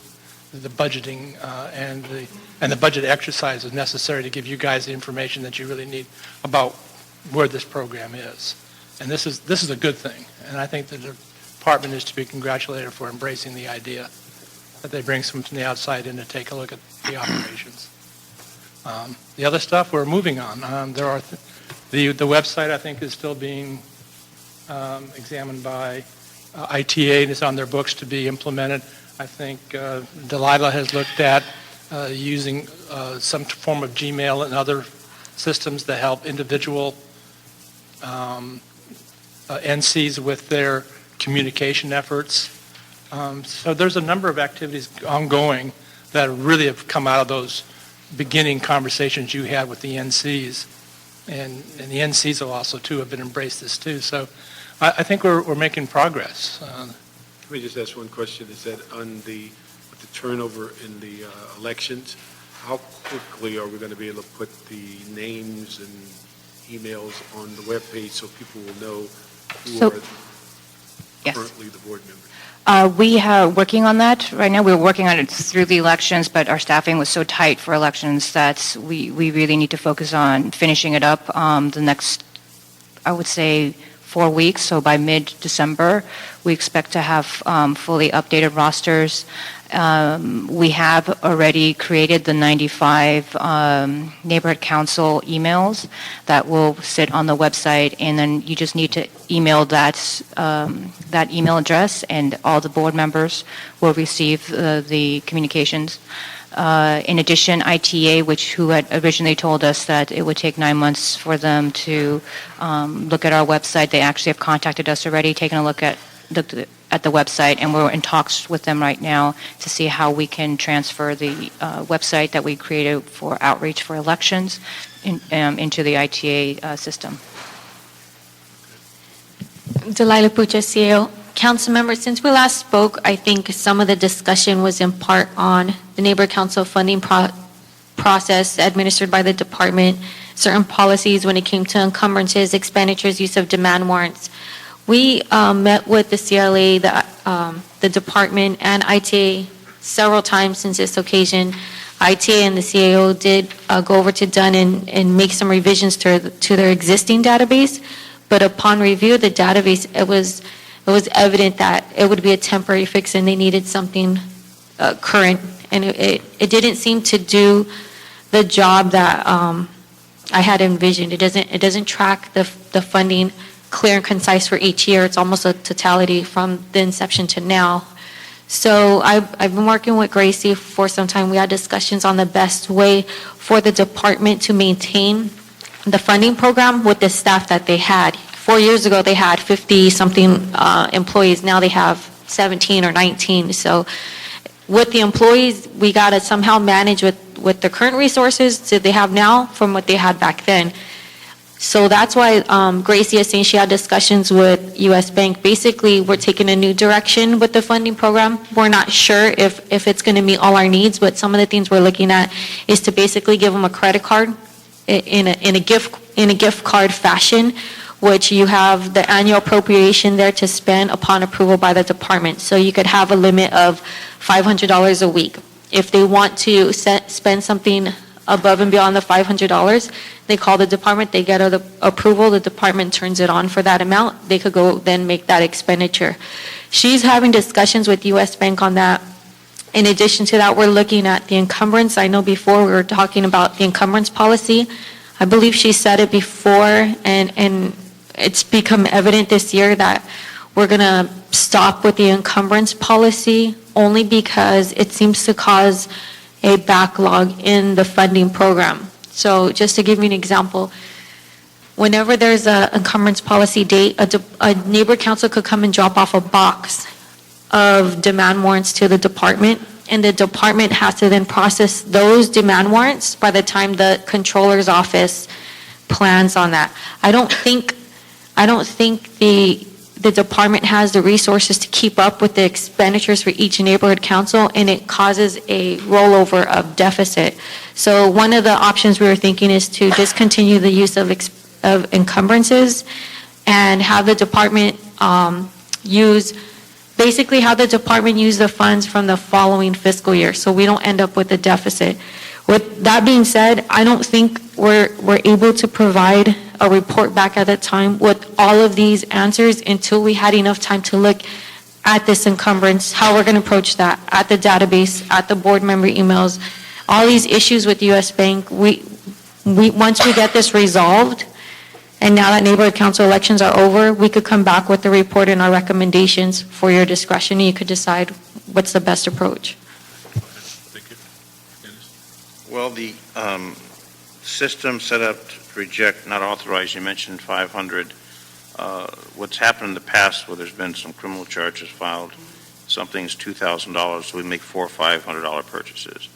the budgeting and the budget exercises necessary to give you guys the information that you really need about where this program is. And this is a good thing. And I think the department is to be congratulated for embracing the idea that they bring someone from the outside in to take a look at the operations. The other stuff we're moving on. There are the website, I think, is still being examined by ITA, and it's on their books to be implemented. I think Delilah has looked at using some form of Gmail and other systems to help individual NCs with their communication efforts. So there's a number of activities ongoing that really have come out of those beginning conversations you had with the NCs. And the NCs will also, too, have been embraced this, too. So I think we're making progress. Let me just ask one question. Is that with the turnover in the elections, how quickly are we going to be able to put the names and emails on the webpage so people will know who are currently the board members? We are working on that right now. We're working on it through the elections, but our staffing was so tight for elections that we really need to focus on finishing it up the next, I would say, 4 weeks. So by mid-December, we expect to have fully updated rosters. We have already created the 95 neighborhood council emails that will sit on the website, and then you just need to email that email address, and all the board members will receive the communications. In addition, ITA, who had originally told us that it would take 9 months for them to look at our website, they actually have contacted us already, taken a look at the website, and we're in talks with them right now to see how we can transfer the website that we created for outreach for elections into the ITA system. Delilah Pucha, CAO. Council members, since we last spoke, I think some of the discussion was in part on the neighborhood council funding process administered by the department, certain policies when it came to encumbrances, expenditures, use of demand warrants. We met with the CLA, the department, and ITA several times since this occasion. ITA and the CAO did go over to Dunn and make some revisions to their existing database, but upon review of the database, it was evident that it would be a temporary fix and they needed something current, and it didn't seem to do the job that I had envisioned. It doesn't track the funding clear and concise for each year. It's almost a totality from the inception to now. So I've been working with Gracie for some time. We had discussions on the best way for the department to maintain the funding program with the staff that they had. 4 years ago, they had 50-something employees. Now they have 17 or 19. So with the employees, we got to somehow manage with the current resources that they have now from what they had back then. So that's why Gracie is saying she had discussions with U.S. Bank. Basically, we're taking a new direction with the funding program. We're not sure if it's going to meet all our needs, but some of the things we're looking at is to basically give them a credit card in a gift card fashion, which you have the annual appropriation there to spend upon approval by the department. So you could have a limit of $500 a week. If they want to spend something above and beyond the $500, they call the department, they get approval, the department turns it on for that amount, they could go then make that expenditure. She's having discussions with U.S. Bank on that. In addition to that, we're looking at the encumbrance. I know before we were talking about the encumbrance policy. I believe she said it before, and it's become evident this year that we're going to stop with the encumbrance policy only because it seems to cause a backlog in the funding program. So just to give you an example, whenever there's an encumbrance policy date, a neighborhood council could come and drop off a box of demand warrants to the department, and the department has to then process those demand warrants by the time the controller's office plans on that. I don't think the department has the resources to keep up with the expenditures for each neighborhood council, and it causes a rollover of deficit. So one of the options we were thinking is to discontinue the use of encumbrances and have the department use the funds from the following fiscal year, so we don't end up with a deficit. With that being said, I don't think we're able to provide a report back at that time with all of these answers until we had enough time to look at this encumbrance, how we're going to approach that, at the database, at the board member emails, all these issues with U.S. Bank. Once we get this resolved, and now that neighborhood council elections are over, we could come back with the report and our recommendations for your discretion, and you could decide what's the best approach. Well, the system set up to reject, not authorize, you mentioned 500. What's happened in the past where there's been some criminal charges filed, something's $2,000, so we make $400 or $500 purchases.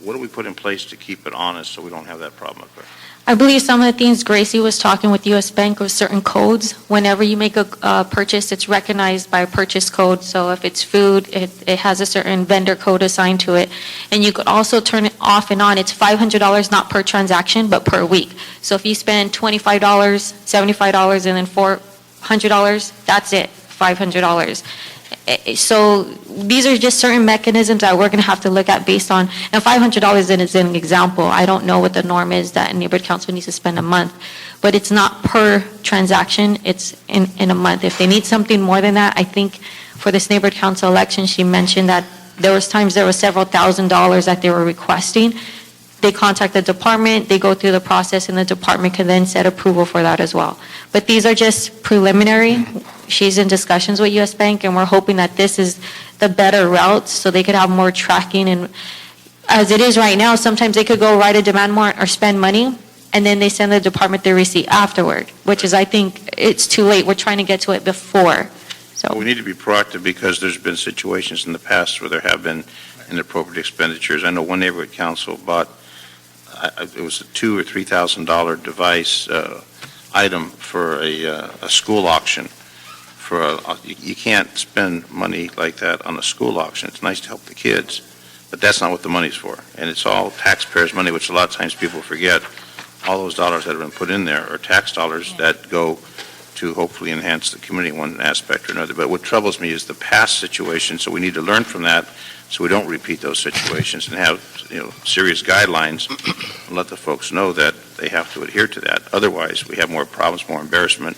What do we put in place to keep it honest so we don't have that problem occur? I believe some of the things Gracie was talking with U.S. Bank with certain codes. Whenever you make a purchase, it's recognized by a purchase code. So if it's food, it has a certain vendor code assigned to it. And you could also turn it off and on. It's $500 not per transaction, but per week. So if you spend $25, $75, and then $400, that's it, $500. So these are just certain mechanisms that we're going to have to look at based on, and $500 is an example. I don't know what the norm is that a neighborhood council needs to spend a month, but it's not per transaction, it's in a month. If they need something more than that, I think for this neighborhood council election, she mentioned that there was several $1,000s that they were requesting. They contact the department, they go through the process, and the department can then set approval for that as well. But these are just preliminary. She's in discussions with U.S. Bank, and we're hoping that this is the better route so they could have more tracking. And as it is right now, sometimes they could go write a demand warrant or spend money, and then they send the department the receipt afterward, which is, I think, it's too late. We're trying to get to it before. So We need to be proactive because there's been situations in the past where there have been inappropriate expenditures. I know one neighborhood council bought it was a $2,000 or $3,000 device item for a school auction. You can't spend money like that on a school auction. It's nice to help the kids, but that's not what the money's for. And it's all taxpayers' money, which a lot of times people forget. All those dollars that have been put in there are tax dollars that go to hopefully enhance the community in one aspect or another. But what troubles me is the past situation, so we need to learn from that so we don't repeat those situations and have serious guidelines and let the folks know that they have to adhere to that. Otherwise, we have more problems, more embarrassment,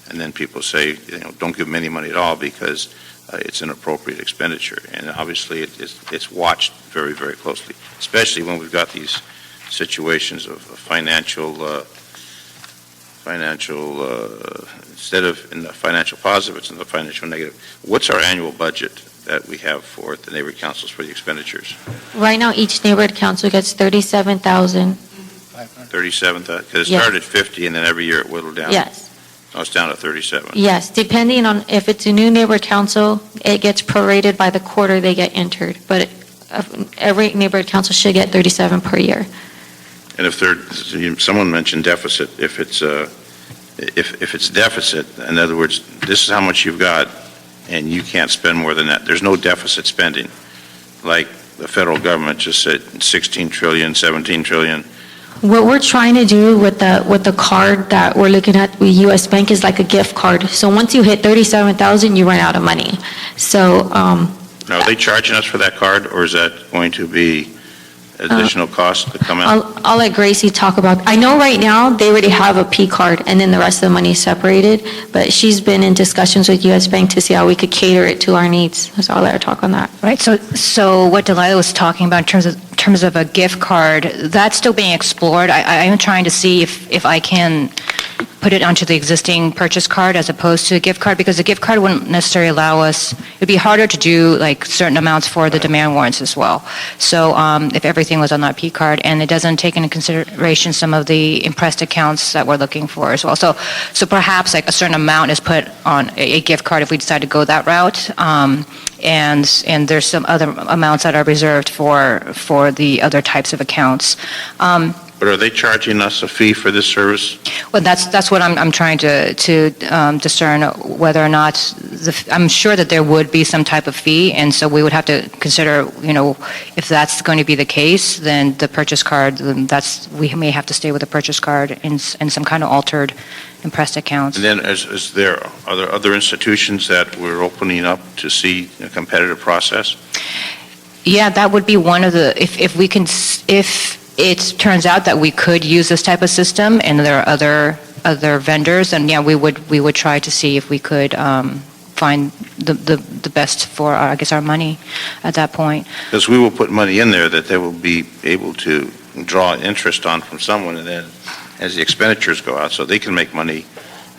and then people say, don't give them any money at all because it's inappropriate expenditure. And obviously, it's watched very, very closely, especially when we've got these situations of instead of in the financial positive, it's in the financial negative. What's our annual budget that we have for the neighborhood councils for the expenditures? Right now, each neighborhood council gets 37,000. 37, because it Yes. started at 50 and then every year it whittled down. Yes, Now it's down to 37. yes. Depending on if it's a new neighborhood council, it gets prorated by the quarter they get entered. But every neighborhood council should get 37 per year. And if someone mentioned deficit, if it's deficit, in other words, this is how much you've got, and you can't spend more than that. There's no deficit spending, like the federal government just said 16 trillion, 17 trillion. What we're trying to do with the card that we're looking at with U.S. Bank is like a gift card. So once you hit 37,000, you run out of money. So, Now, are they charging us for that card, or is that going to be additional cost to come out? I'll let Gracie talk about, I know right now they already have a P card and then the rest of the money is separated, but she's been in discussions with U.S. Bank to see how we could cater it to our needs. So I'll let her talk on that. Right, so what Delilah was talking about in terms of a gift card, that's still being explored. I am trying to see if I can put it onto the existing purchase card as opposed to a gift card, because a gift card wouldn't necessarily allow us, it'd be harder to do like certain amounts for the demand warrants as well. So if everything was on that P card, and it doesn't take into consideration some of the impressed accounts that we're looking for as well. So perhaps like a certain amount is put on a gift card if we decide to go that route. And there's some other amounts that are reserved for the other types of accounts. But are they charging us a fee for this service? Well, that's what I'm trying to discern whether or not I'm sure that there would be some type of fee, and so we would have to consider, if that's going to be the case, then the purchase card, we may have to stay with the purchase card in some kind of altered impressed accounts. And then are there other institutions that we're opening up to see a competitive process? Yeah, that would be one of the, if it turns out that we could use this type of system and there are other vendors, and yeah, we would try to see if we could find the best for our money at that point. Because we will put money in there that they will be able to draw interest on from someone, and then as the expenditures go out, so they can make money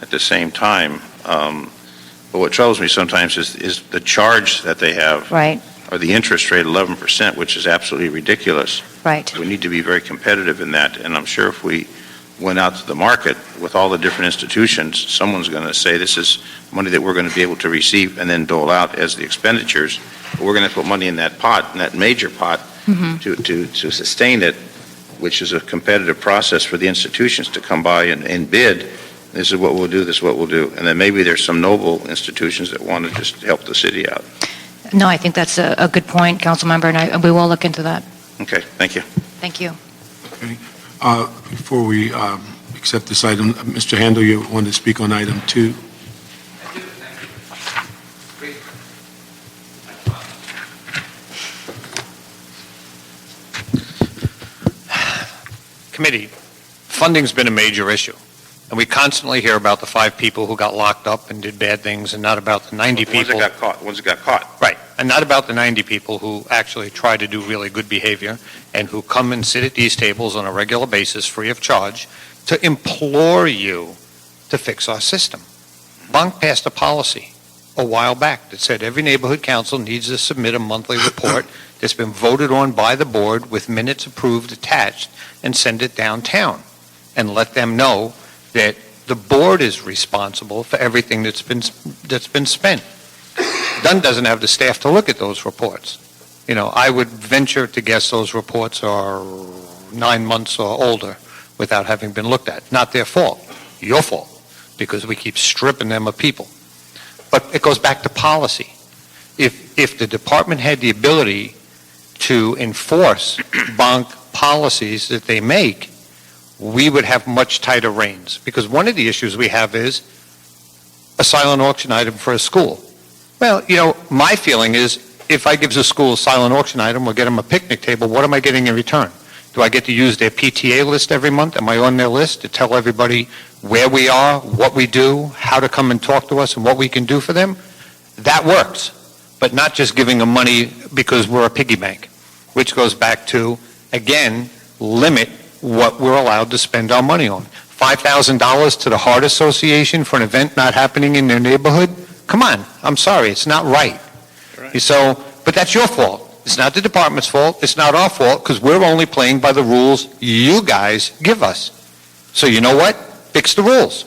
at the same time. But what troubles me sometimes is the charge that they have. Right. Or the interest rate, 11%, which is absolutely ridiculous. Right. We need to be very competitive in that, and I'm sure if we went out to the market with all the different institutions, someone's going to say this is money that we're going to be able to receive and then dole out as the expenditures. But we're going to put money in that pot, in that major pot, to sustain it, which is a competitive process for the institutions to come by and bid. This is what we'll do, this is what we'll do. And then maybe there's some noble institutions that want to just help the city out. No, I think that's a good point, Councilmember, and we will look into that. Okay, thank you. Thank you. Okay. Before we accept this item, Mr. Handel, you want to speak on item 2? Committee, funding's been a major issue, and we constantly hear about the 5 people who got locked up and did bad things, and not about the 90 The ones people. that got caught. Right, and not about the 90 people who actually try to do really good behavior and who come and sit at these tables on a regular basis free of charge to implore you to fix our system. Bank passed a policy a while back that said every neighborhood council needs to submit a monthly report that's been voted on by the board with minutes approved attached and send it downtown and let them know that the board is responsible for everything that's been spent. Dunn doesn't have the staff to look at those reports. I would venture to guess those reports are 9 months or older without having been looked at. Not their fault, your fault, because we keep stripping them of people. But it goes back to policy. If the department had the ability to enforce bank policies that they make, we would have much tighter reins. Because one of the issues we have is a silent auction item for a school. Well, my feeling is if I give a school a silent auction item or get them a picnic table, what am I getting in return? Do I get to use their PTA list every month? Am I on their list to tell everybody where we are, what we do, how to come and talk to us, and what we can do for them? That works, but not just giving them money because we're a piggy bank, which goes back to, again, limit what we're allowed to spend our money on. $5,000 to the Heart Association for an event not happening in their neighborhood? Come on, I'm sorry, it's not right. So, but that's your fault. It's not the department's fault, it's not our fault, because we're only playing by the rules you guys give us. So you know what? Fix the rules.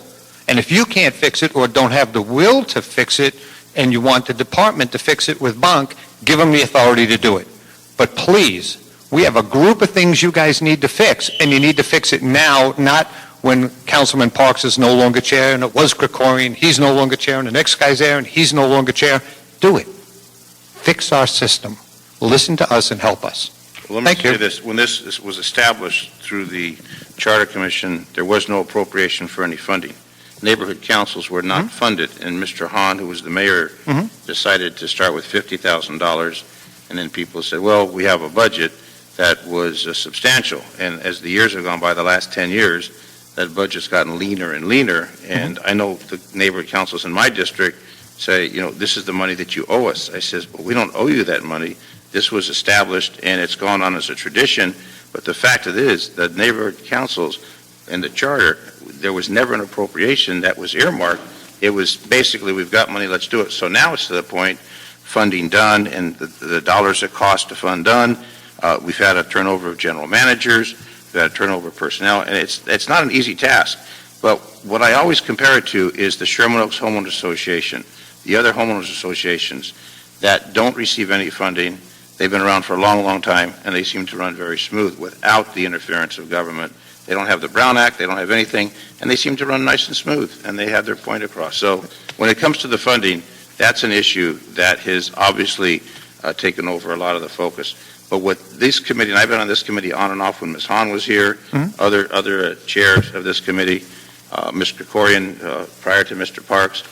And if you can't fix it or don't have the will to fix it, and you want the department to fix it with bunk, give them the authority to do it. But please, we have a group of things you guys need to fix, and you need to fix it now, not when Councilman Parks is no longer chair, and it was Krikorian, he's no longer chair, and the next guy's there, and he's no longer chair. Do it. Fix our system. Listen to us and help us. Well, let me Thank you. say this. When this was established through the Charter Commission, there was no appropriation for any funding. Neighborhood councils were not funded, and Mr. Hahn, who was the mayor, decided to start with $50,000, and then people said, well, we have a budget that was substantial, and as the years have gone by, the last 10 years, that budget's gotten leaner and leaner, and I know the neighborhood councils in my district say, you know, this is the money that you owe us. I says, well, we don't owe you that money. This was established, and it's gone on as a tradition, but the fact of it is, the neighborhood councils and the charter, there was never an appropriation that was earmarked. It was basically, we've got money, let's do it. So now it's to the point, funding done, and the dollars it costs to fund done. We've had a turnover of general managers, we've had a turnover of personnel, and it's not an easy task. But what I always compare it to is the Sherman Oaks Homeowners Association, the other homeowners associations that don't receive any funding. They've been around for a long, long time, and they seem to run very smooth without the interference of government. They don't have the Brown Act, they don't have anything, and they seem to run nice and smooth, and they have their point across. So when it comes to the funding, that's an issue that has obviously taken over a lot of the focus. But what this committee, and I've been on this committee on and off when Ms. Hahn was here, other chairs of this committee, Ms. Krikorian prior to Mr. Parks,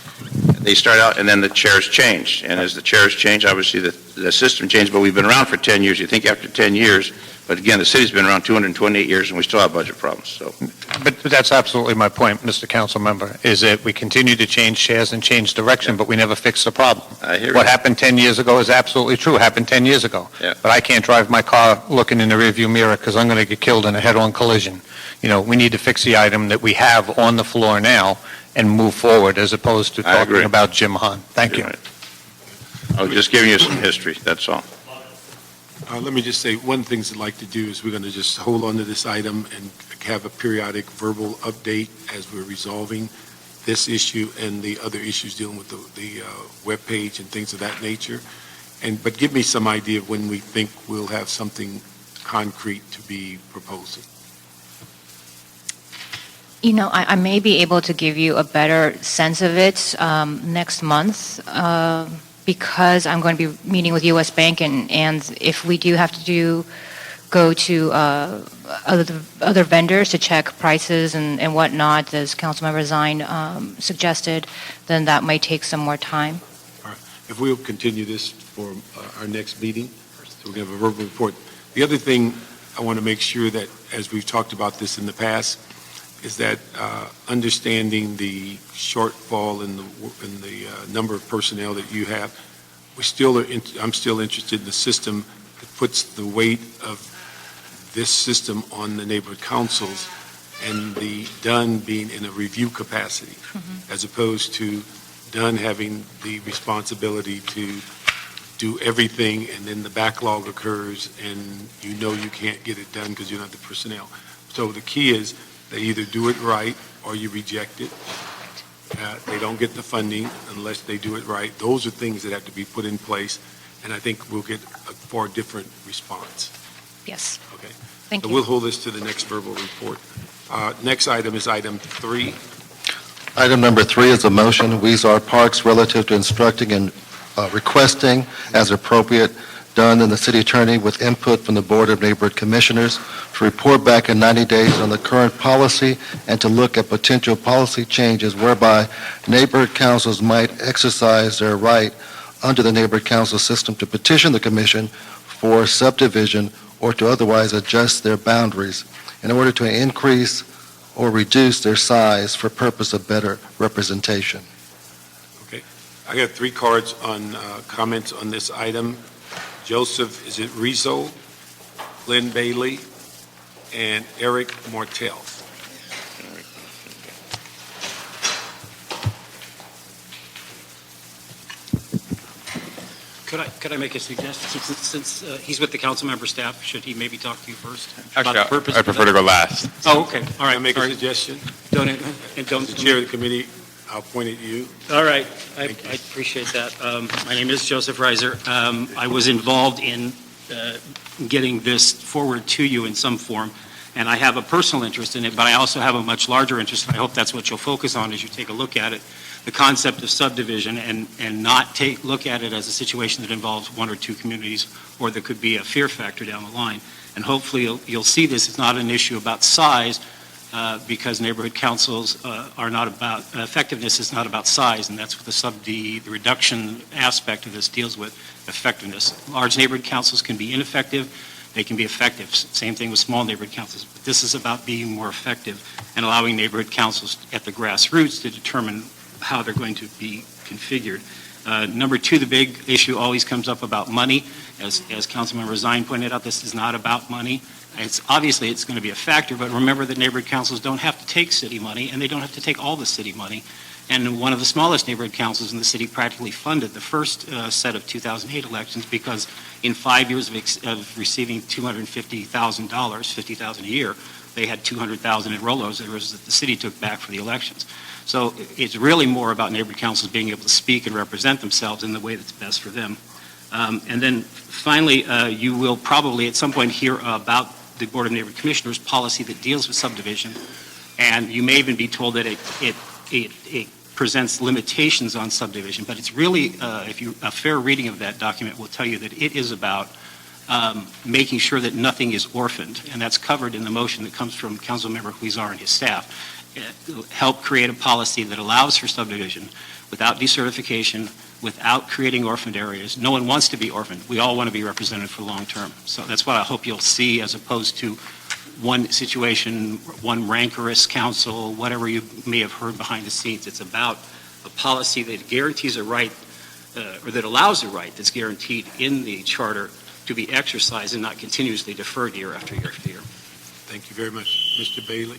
they start out, and then the chairs change. And as the chairs change, obviously the system changed, but we've been around for 10 years. You think after 10 years, but again, the city's been around 228 years, and we still have budget problems, so. But that's absolutely my point, Mr. Council Member, is that we continue to change chairs and change direction, but we never fix the problem. I hear What you. happened 10 years ago is absolutely true, happened 10 years ago. Yeah. But I can't drive my car looking in the rearview mirror because I'm going to get killed in a head-on collision. You know, we need to fix the item that we have on the floor now and move forward as opposed to I talking agree. about Jim Hahn. Thank you. You're right. I was just giving you some history, that's all. Let me just say, one of the things I'd like to do is we're going to just hold on to this item and have a periodic verbal update as we're resolving this issue and the other issues dealing with the webpage and things of that nature. But give me some idea of when we think we'll have something concrete to be proposing. You know, I may be able to give you a better sense of it next month because I'm going to be meeting with U.S. Bank, and if we do have to go to other vendors to check prices and whatnot, as Councilmember Zine suggested, then that might take some more time. All right. If we'll continue this for our next meeting, so we're going to have a verbal report. The other thing I want to make sure that, as we've talked about this in the past, is that understanding the shortfall in the number of personnel that you have, I'm still interested in the system that puts the weight of this system on the neighborhood councils and the Dunn being in a review capacity, as opposed to Dunn having the responsibility to do everything, and then the backlog occurs and you know you can't get it done because you don't have the personnel. So the key is they either do it right or you reject it. They don't get the funding unless they do it right. Those are things that have to be put in place, and I think we'll get a far different response. Yes. Okay. Thank So you. we'll hold this to the next verbal report. Next item is item 3. Item number 3 is a motion, Weezer Parks, relative to instructing and requesting, as appropriate, done in the city attorney with input from the Board of Neighborhood Commissioners to report back in 90 days on the current policy and to look at potential policy changes whereby neighborhood councils might exercise their right under the neighborhood council system to petition the commission for subdivision or to otherwise adjust their boundaries in order to increase or reduce their size for purpose of better representation. Okay. I got 3 cards on comments on this item. Joseph, is it Rizzo? Glenn Bailey? and Eric Martell. Could I make a suggestion? Since he's with the council member staff, should he maybe talk to you first? Actually, about the purpose I of prefer to go last. Oh, okay, all Can I right. make a Sorry. suggestion? Don't. The chair of the committee, I'll point at you. All right, I Thank you. appreciate that. My name is Joseph Reiser. I was involved in getting this forward to you in some form, and I have a personal interest in it, but I also have a much larger interest, and I hope that's what you'll focus on as you take a look at it, the concept of subdivision, and not look at it as a situation that involves one or two communities, or there could be a fear factor down the line. And hopefully you'll see this is not an issue about size, because neighborhood councils are not about, effectiveness is not about size, and that's what the reduction aspect of this deals with, effectiveness. Large neighborhood councils can be ineffective, they can be effective. Same thing with small neighborhood councils. But this is about being more effective and allowing neighborhood councils at the grassroots to determine how they're going to be configured. Number two, the big issue always comes up about money. As Councilmember Zine pointed out, this is not about money. Obviously, it's going to be a factor, but remember that neighborhood councils don't have to take city money, and they don't have to take all the city money. And one of the smallest neighborhood councils in the city practically funded the first set of 2008 elections, because in 5 years of receiving $250,000, $50,000 a year, they had $200,000 in rollovers that the city took back for the elections. So it's really more about neighborhood councils being able to speak and represent themselves in the way that's best for them. And then finally, you will probably at some point hear about the Board of Neighborhood Commissioners policy that deals with subdivision, and you may even be told that it presents limitations on subdivision, but it's really, a fair reading of that document will tell you that it is about making sure that nothing is orphaned, and that's covered in the motion that comes from Councilmember Huizar and his staff. Help create a policy that allows for subdivision without decertification, without creating orphaned areas. No one wants to be orphaned. We all want to be represented for long term. So that's what I hope you'll see, as opposed to one situation, one rancorous council, whatever you may have heard behind the scenes. It's about a policy that guarantees a right, or that allows a right that's guaranteed in the charter to be exercised and not continuously deferred year after year after year. Thank you very much. Mr. Bailey?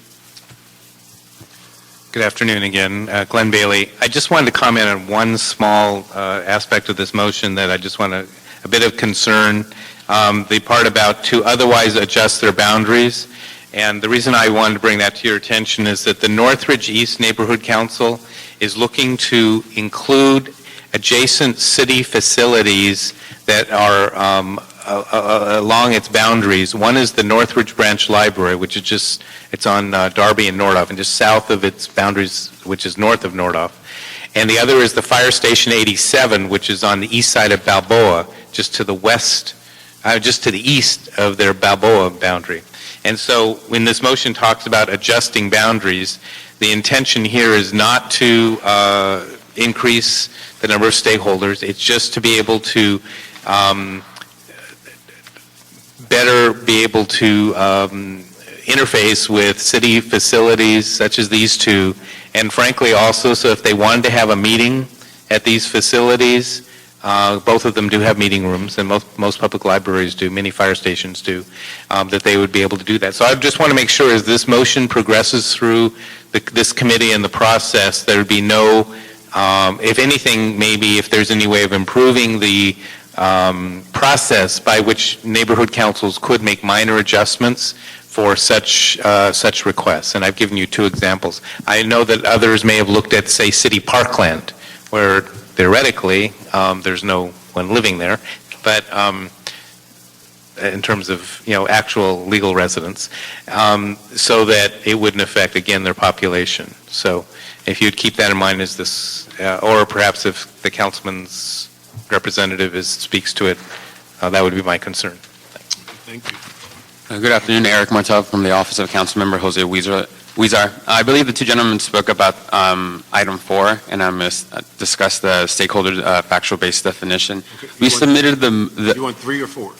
Good afternoon again. Glenn Bailey. I just wanted to comment on one small aspect of this motion that I just want a bit of concern, the part about to otherwise adjust their boundaries. And the reason I wanted to bring that to your attention is that the Northridge East Neighborhood Council is looking to include adjacent city facilities that are along its boundaries. One is the Northridge Branch Library, which is it's on Darby and Nordhoff, and just south of its boundaries, which is north of Nordhoff. And the other is the Fire Station 87, which is on the east side of Balboa, just to the west, just to the east of their Balboa boundary. And so when this motion talks about adjusting boundaries, the intention here is not to increase the number of stakeholders. It's just to be able to better be able to interface with city facilities such as these two, and frankly also, so if they wanted to have a meeting at these facilities, both of them do have meeting rooms, and most public libraries do, many fire stations do, that they would be able to do that. So I just want to make sure as this motion progresses through this committee and the process, there would be no, if anything, maybe if there's any way of improving the process by which neighborhood councils could make minor adjustments for such requests. And I've given you two examples. I know that others may have looked at, say, city parkland, where theoretically there's no one living there, but in terms of actual legal residents, so that it wouldn't affect again their population. So if you'd keep that in mind as this, or perhaps if the councilman's representative speaks to it, that would be my concern. Thank you. Good afternoon, Eric Martel from the Office of Councilmember Jose Huizar. I believe the two gentlemen spoke about item 4, and I'm going to discuss the stakeholder factual-based definition. We submitted the. You want 3 or 4?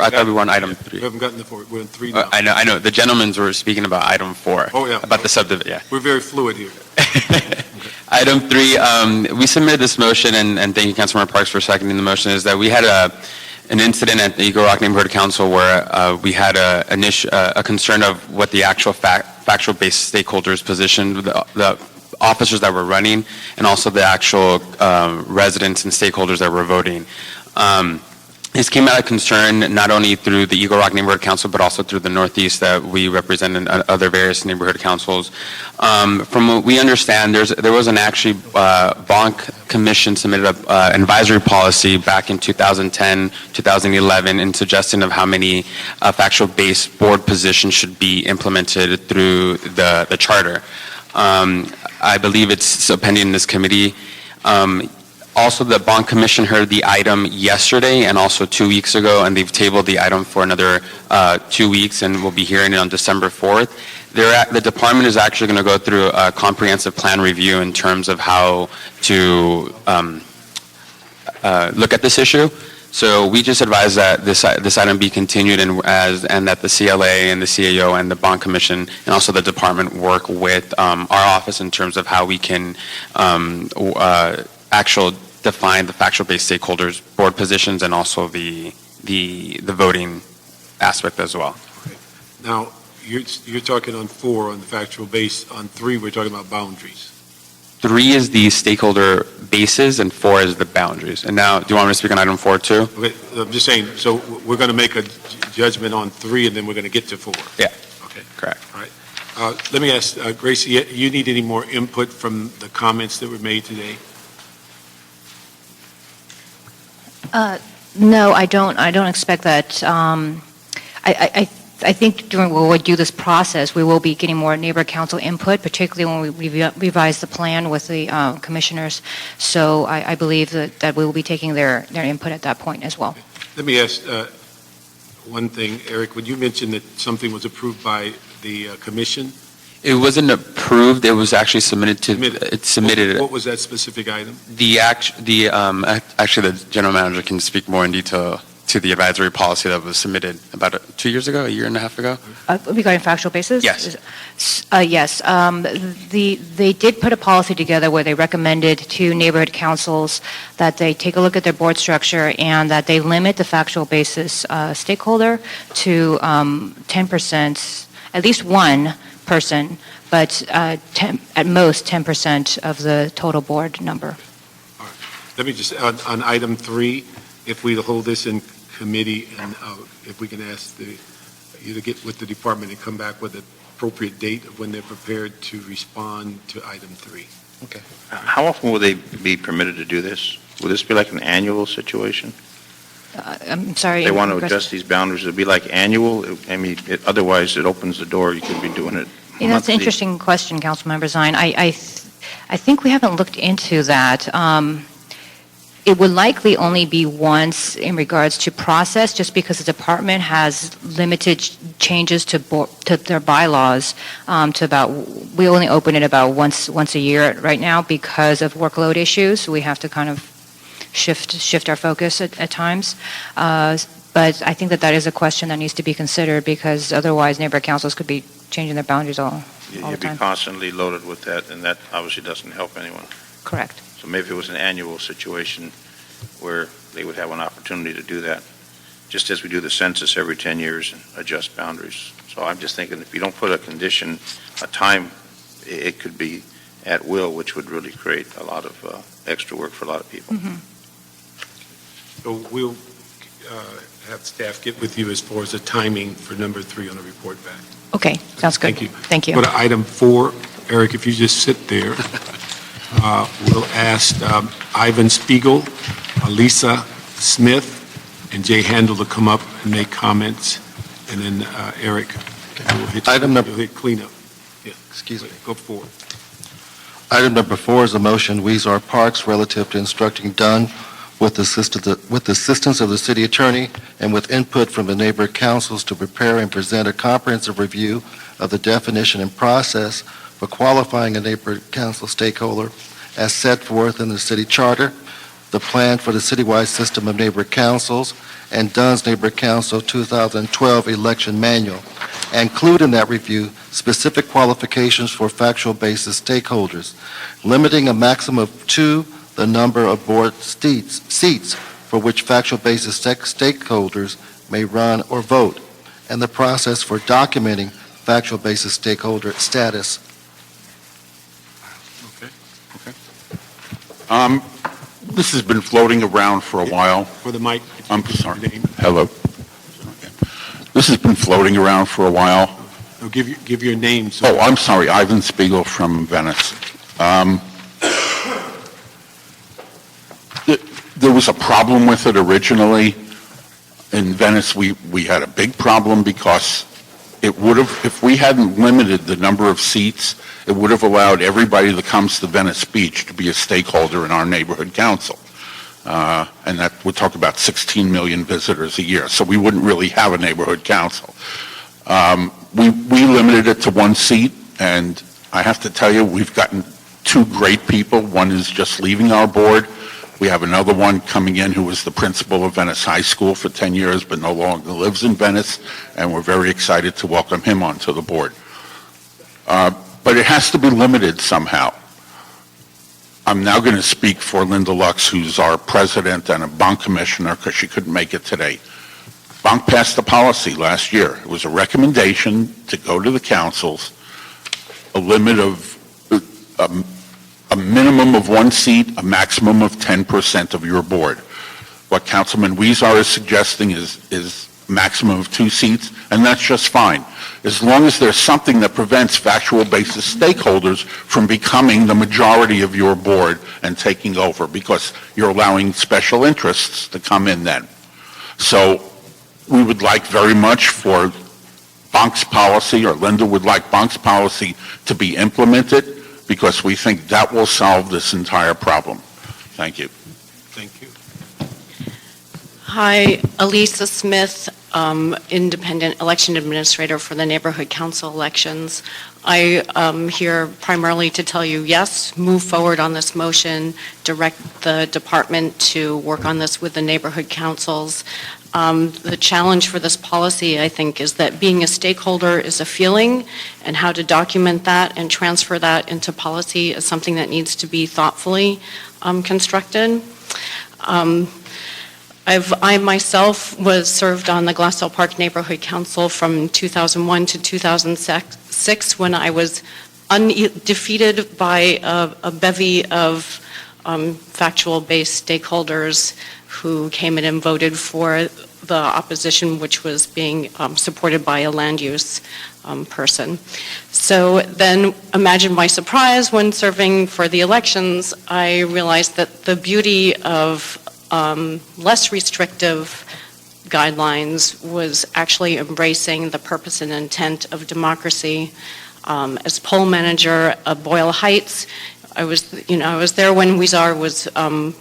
I thought we were on item 3. We haven't gotten the 4. We're on 3 now. I know. The gentlemen were speaking about item 4. Oh, yeah. About the subdivision, yeah. We're very fluid here. Item 3, we submitted this motion, and thank you, Councilmember Parks, for seconding the motion, is that we had an incident at the Eagle Rock Neighborhood Council where we had a concern of what the actual factual-based stakeholders positioned, the officers that were running, and also the actual residents and stakeholders that were voting. This came out of concern not only through the Eagle Rock Neighborhood Council, but also through the Northeast that we represent in other various neighborhood councils. From what we understand, there was an actually bond commission submitted an advisory policy back in 2010, 2011, in suggesting of how many factual-based board positions should be implemented through the charter. I believe it's still pending in this committee. Also, the Bond Commission heard the item yesterday and also 2 weeks ago, and they've tabled the item for another 2 weeks, and we'll be hearing it on December 4th. The department is actually going to go through a comprehensive plan review in terms of how to look at this issue. So we just advise that this item be continued and that the CLA and the CAO and the Bond Commission and also the department work with our office in terms of how we can define the factual-based stakeholders board positions and also the voting aspect as well. Now, you're talking on 4 on the factual base. On 3, we're talking about boundaries. 3 is the stakeholder bases and 4 is the boundaries. And now, do you want me to speak on item 4 too? Okay, I'm just saying, so we're going to make a judgment on 3 and then we're going to get to 4. Yeah. Okay. Correct. All right. Let me ask, Gracie, you need any more input from the comments that were made today? No, I don't expect that. I think during when we do this process, we will be getting more neighbor council input, particularly when we revise the plan with the commissioners. So I believe that we will be taking their input at that point as well. Let me ask one thing, Eric. When you mentioned that something was approved by the commission? It wasn't approved. It was actually submitted to. It's submitted. What was that specific item? Actually, the general manager can speak more in detail to the advisory policy that was submitted about 2 years ago, a year and a half ago. Regarding factual basis? Yes. Yes. They did put a policy together where they recommended to neighborhood councils that they take a look at their board structure and that they limit the factual basis stakeholder to 10%, at least one person, but at most 10% of the total board number. All right. Let me just, on item 3, if we hold this in committee and if we can ask you to get with the department and come back with an appropriate date of when they're prepared to respond to item 3. Okay. How often will they be permitted to do this? Will this be like an annual situation? I'm sorry. They want to adjust these boundaries, it'll be like annual? I mean, otherwise it opens the door, you could be doing it Yeah, that's monthly. an interesting question, Councilmember Zine. I think we haven't looked into that. It would likely only be once in regards to process, just because the department has limited changes to their bylaws to about, we only open it about once a year right now because of workload issues. We have to kind of shift our focus at times. But I think that is a question that needs to be considered because otherwise neighborhood councils could be changing their boundaries all the You'd be time. constantly loaded with that, and that obviously doesn't help anyone. Correct. So maybe it was an annual situation where they would have an opportunity to do that, just as we do the census every 10 years and adjust boundaries. So I'm just thinking if you don't put a condition, a time, it could be at will, which would really create a lot of extra work for a lot of people. Mhm. So we'll have staff get with you as far as the timing for number 3 on the report back. Okay, sounds good. Thank you. Thank you. Go to item 4. Eric, if you just sit there. We'll ask Ivan Spiegel, Lisa Smith, and Jay Handel to come up and make comments. And then Eric, you'll hit cleanup. Yeah. Excuse me. Go forward. Item number 4 is a motion, Weezer Parks, relative to instructing Dunn with the assistance of the city attorney and with input from the neighborhood councils to prepare and present a comprehensive review of the definition and process for qualifying a neighborhood council stakeholder as set forth in the city charter, the plan for the citywide system of neighborhood councils, and Dunn's Neighborhood Council 2012 election manual, and include in that review specific qualifications for factual basis stakeholders, limiting a maximum of 2 the number of board seats for which factual basis stakeholders may run or vote, and the process for documenting factual basis stakeholder status. This has been floating around for a while. For the mic. I'm sorry. Name. Hello. This has been floating around for a while. Oh, give your name. Oh, I'm sorry, Ivan Spiegel from Venice. There was a problem with it originally. In Venice, we had a big problem because it would have, if we hadn't limited the number of seats, it would have allowed everybody that comes to Venice Beach to be a stakeholder in our neighborhood council. And that would talk about 16 million visitors a year, so we wouldn't really have a neighborhood council. We limited it to one seat, and I have to tell you, we've gotten two great people. One is just leaving our board. We have another one coming in who was the principal of Venice High School for 10 years, but no longer lives in Venice, and we're very excited to welcome him onto the board. But it has to be limited somehow. I'm now going to speak for Linda Lux, who's our president and a bond commissioner, because she couldn't make it today. Bonk passed a policy last year. It was a recommendation to go to the councils, a limit of a minimum of one seat, a maximum of 10% of your board. What Councilman Weezer is suggesting is maximum of 2 seats, and that's just fine, as long as there's something that prevents factual basis stakeholders from becoming the majority of your board and taking over, because you're allowing special interests to come in then. So we would like very much for Bonk's policy, or Linda would like Bonk's policy to be implemented, because we think that will solve this entire problem. Thank you. Thank you. Hi, Elisa Smith, Independent Election Administrator for the Neighborhood Council elections. I am here primarily to tell you, yes, move forward on this motion, direct the department to work on this with the neighborhood councils. The challenge for this policy, I think, is that being a stakeholder is a feeling, and how to document that and transfer that into policy is something that needs to be thoughtfully constructed. I myself was served on the Glassell Park Neighborhood Council from 2001 to 2006 when I was defeated by a bevy of factual-based stakeholders who came in and voted for the opposition, which was being supported by a land use person. So then imagine my surprise when serving for the elections, I realized that the beauty of less restrictive guidelines was actually embracing the purpose and intent of democracy. As poll manager of Boyle Heights, I was there when Weezer was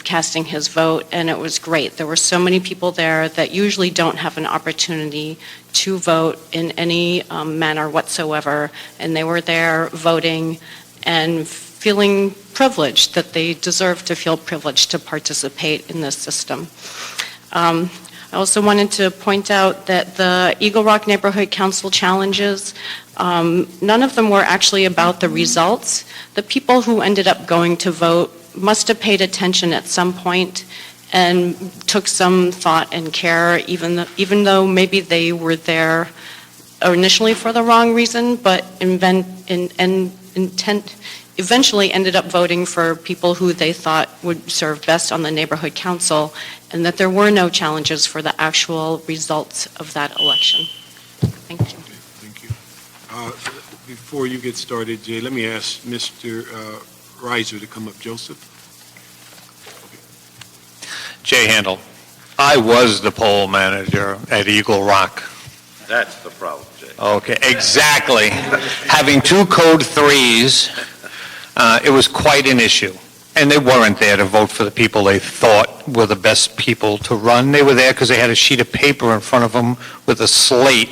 casting his vote, and it was great. There were so many people there that usually don't have an opportunity to vote in any manner whatsoever, and they were there voting and feeling privileged, that they deserve to feel privileged to participate in this system. I also wanted to point out that the Eagle Rock Neighborhood Council challenges, none of them were actually about the results. The people who ended up going to vote must have paid attention at some point and took some thought and care, even though maybe they were there initially for the wrong reason, but eventually ended up voting for people who they thought would serve best on the neighborhood council, and that there were no challenges for the actual results of that election. Thank you. Thank you. Before you get started, Jay, let me ask Mr. Reiser to come up. Joseph? Jay Handel. I was the poll manager at Eagle Rock. That's the problem, Jay. Okay, exactly. Having 2 code 3s, it was quite an issue. And they weren't there to vote for the people they thought were the best people to run. They were there because they had a sheet of paper in front of them with a slate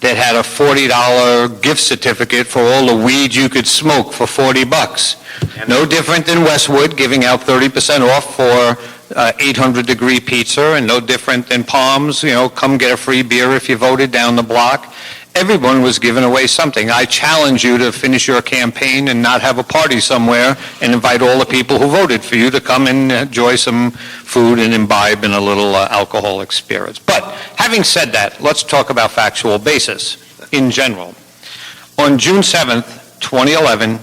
that had a $40 gift certificate for all the weed you could smoke for $40. No different than Westwood giving out 30% off for 800-degree pizza, and no different than Palms, come get a free beer if you voted down the block. Everyone was giving away something. I challenge you to finish your campaign and not have a party somewhere and invite all the people who voted for you to come and enjoy some food and imbibe in a little alcoholic spirits. But having said that, let's talk about factual basis in general. On June 7th, 2011,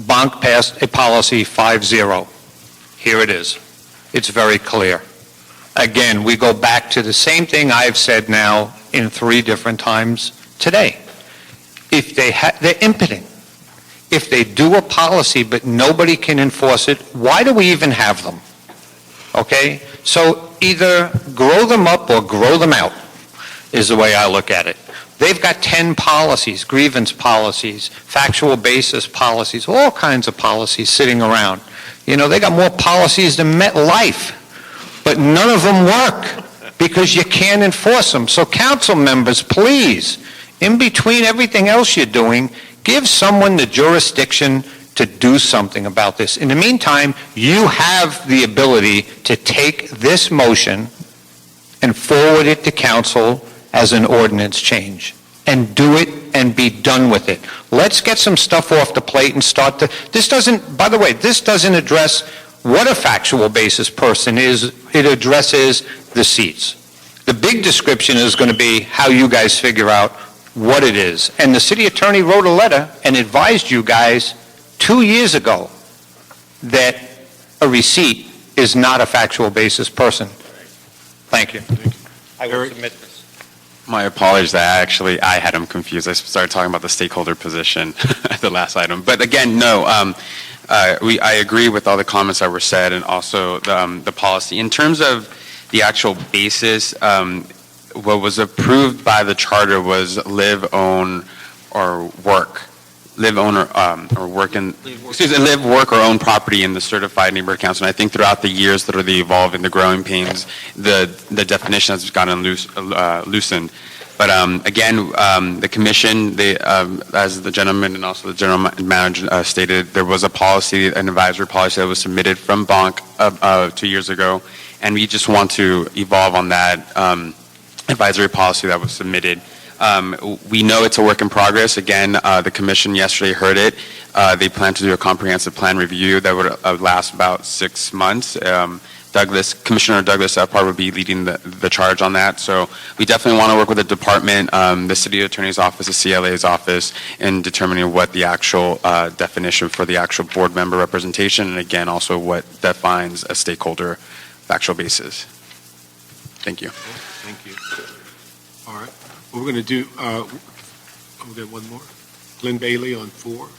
Bonk passed a policy 5-0. Here it is. It's very clear. Again, we go back to the same thing I've said now in 3 different times today. If they're impotent. If they do a policy but nobody can enforce it, why do we even have them? Okay? So either grow them up or grow them out is the way I look at it. They've got 10 policies, grievance policies, factual basis policies, all kinds of policies sitting around. You know, they got more policies than MetLife, but none of them work because you can't enforce them. So council members, please, in between everything else you're doing, give someone the jurisdiction to do something about this. In the meantime, you have the ability to take this motion and forward it to council as an ordinance change and do it and be done with it. Let's get some stuff off the plate and start to, this doesn't, by the way, this doesn't address what a factual basis person is. It addresses the seats. The big description is going to be how you guys figure out what it is. And the city attorney wrote a letter and advised you guys 2 years ago that a receipt is not a factual basis person. Thank you. I will submit this. My apologies, I had him confused. I started talking about the stakeholder position at the last item. But again, no, I agree with all the comments that were said and also the policy. In terms of the actual basis, what was approved by the charter was live, own, or work. Live, own, or work in, live, work, or own property in the certified neighborhood council. And I think throughout the years that are the evolving, the growing pains, the definition has gotten loosened. But again, the commission, as the gentleman and also the general manager stated, there was a policy, an advisory policy that was submitted from Bonk 2 years ago, and we just want to evolve on that advisory policy that was submitted. We know it's a work in progress. Again, the commission yesterday heard it. They plan to do a comprehensive plan review that would last about 6 months. Commissioner Douglas Epar would be leading the charge on that. So we definitely want to work with the department, the city attorney's office, the CLA's office, in determining what the actual definition for the actual board member representation, and again, also what defines a stakeholder factual basis. Thank you. Thank you. All right. What we're going to do, we'll get one more. Glenn Bailey on 4.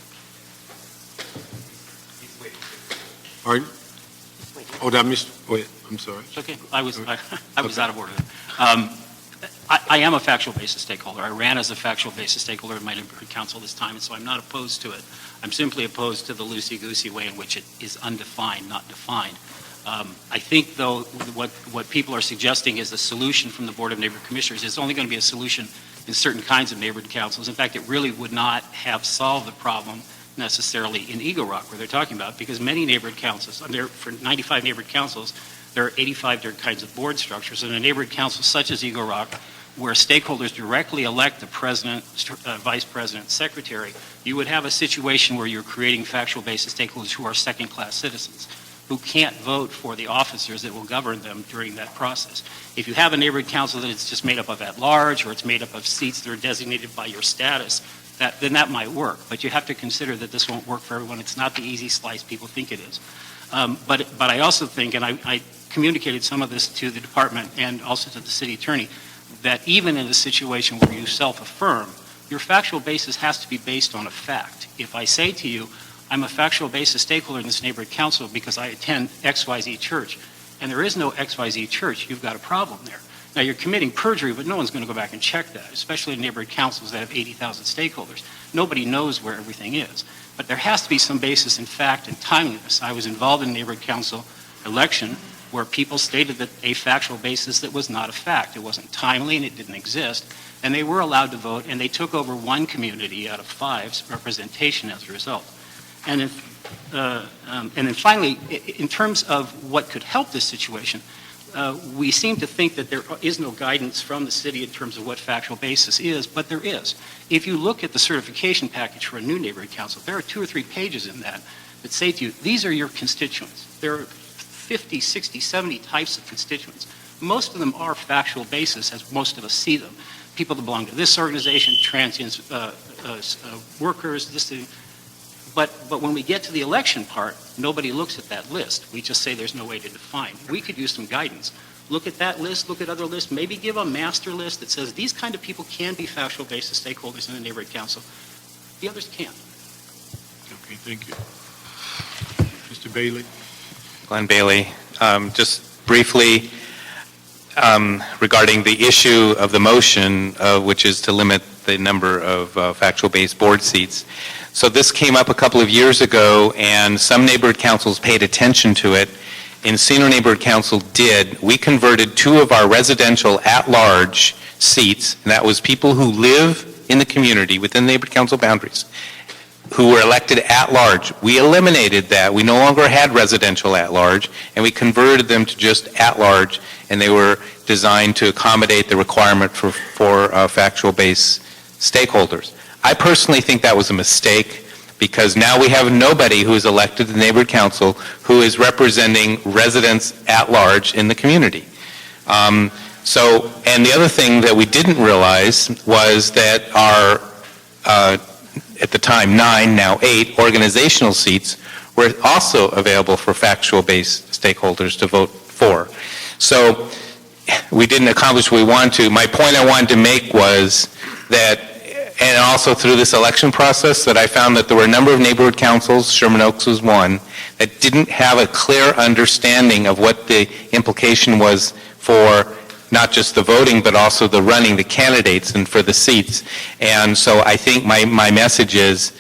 Pardon? Oh, did I miss? Wait, I'm sorry. It's okay. I was out of order. I am a factual basis stakeholder. I ran as a factual basis stakeholder in my neighborhood council this time, and so I'm not opposed to it. I'm simply opposed to the loosey-goosey way in which it is undefined, not defined. I think, though, what people are suggesting is the solution from the Board of Neighborhood Commissioners is only going to be a solution in certain kinds of neighborhood councils. In fact, it really would not have solved the problem necessarily in Eagle Rock, where they're talking about, because many neighborhood councils, for 95 neighborhood councils, there are 85 different kinds of board structures. In a neighborhood council such as Eagle Rock, where stakeholders directly elect the president, vice president, secretary, you would have a situation where you're creating factual basis stakeholders who are second-class citizens, who can't vote for the officers that will govern them during that process. If you have a neighborhood council that is just made up of at-large, or it's made up of seats that are designated by your status, then that might work. But you have to consider that this won't work for everyone. It's not the easy slice people think it is. But I also think, and I communicated some of this to the department and also to the city attorney, that even in a situation where you self-affirm, your factual basis has to be based on a fact. If I say to you, I'm a factual basis stakeholder in this neighborhood council because I attend XYZ church, and there is no XYZ church, you've got a problem there. Now, you're committing perjury, but no one's going to go back and check that, especially in neighborhood councils that have 80,000 stakeholders. Nobody knows where everything is. But there has to be some basis in fact and timeliness. I was involved in a neighborhood council election where people stated that a factual basis that was not a fact. It wasn't timely and it didn't exist. And they were allowed to vote, and they took over one community out of 5's representation as a result. And then finally, in terms of what could help this situation, we seem to think that there is no guidance from the city in terms of what factual basis is, but there is. If you look at the certification package for a new neighborhood council, there are 2 or 3 pages in that say to you, these are your constituents. There are 50, 60, 70 types of constituents. Most of them are factual basis, as most of us see them. People that belong to this organization, transients, workers, this thing. But when we get to the election part, nobody looks at that list. We just say there's no way to define. We could use some guidance. Look at that list, look at other lists, maybe give a master list that says these kind of people can be factual basis stakeholders in the neighborhood council. The others can't. Okay, thank you. Mr. Bailey? Glenn Bailey. Just briefly, regarding the issue of the motion, which is to limit the number of factual-based board seats. So this came up a couple of years ago, and some neighborhood councils paid attention to it. Encino Neighborhood Council did. We converted 2 of our residential at-large seats, and that was people who live in the community within neighborhood council boundaries, who were elected at-large. We eliminated that. We no longer had residential at-large, and we converted them to just at-large, and they were designed to accommodate the requirement for factual-based stakeholders. I personally think that was a mistake, because now we have nobody who is elected to the neighborhood council who is representing residents at-large in the community. And the other thing that we didn't realize was that our at the time 9, now 8 organizational seats were also available for factual-based stakeholders to vote for. So we didn't accomplish what we wanted to. My point I wanted to make was that, and also through this election process, that I found that there were a number of neighborhood councils, Sherman Oaks was one, that didn't have a clear understanding of what the implication was for not just the voting, but also the running, the candidates, and for the seats. And so I think my message is,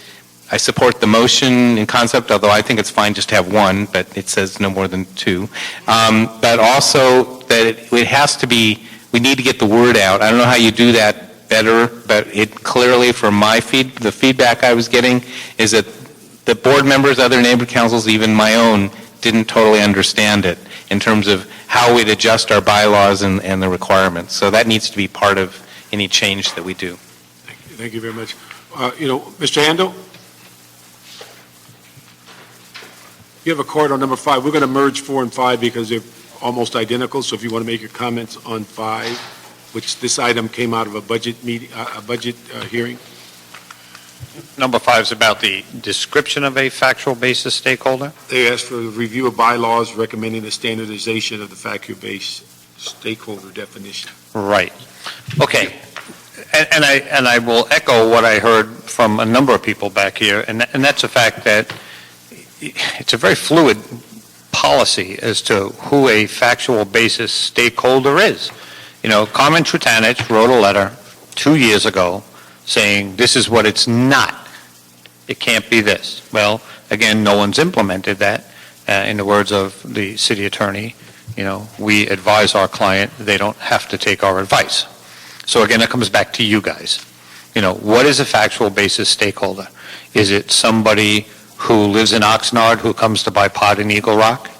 I support the motion in concept, although I think it's fine just to have 1, but it says no more than 2. But also that it has to be, we need to get the word out. I don't know how you do that better, but it clearly, from the feedback I was getting, is that the board members, other neighborhood councils, even my own, didn't totally understand it in terms of how we'd adjust our bylaws and the requirements. So that needs to be part of any change that we do. Thank you very much. Mr. Handel? You have a card on number 5. We're going to merge 4 and 5 because they're almost identical. So if you want to make your comments on 5, which this item came out of a budget meeting, a budget hearing. Number 5 is about the description of a factual basis stakeholder. They asked for a review of bylaws recommending the standardization of the factual-based stakeholder definition. Right. Okay. And I will echo what I heard from a number of people back here, and that's the fact that it's a very fluid policy as to who a factual basis stakeholder is. Carmen Trutanich wrote a letter 2 years ago saying this is what it's not. It can't be this. Well, again, no one's implemented that. In the words of the city attorney, we advise our client, they don't have to take our advice. So again, it comes back to you guys. What is a factual basis stakeholder? Is it somebody who lives in Oxnard who comes to buy pot in Eagle Rock?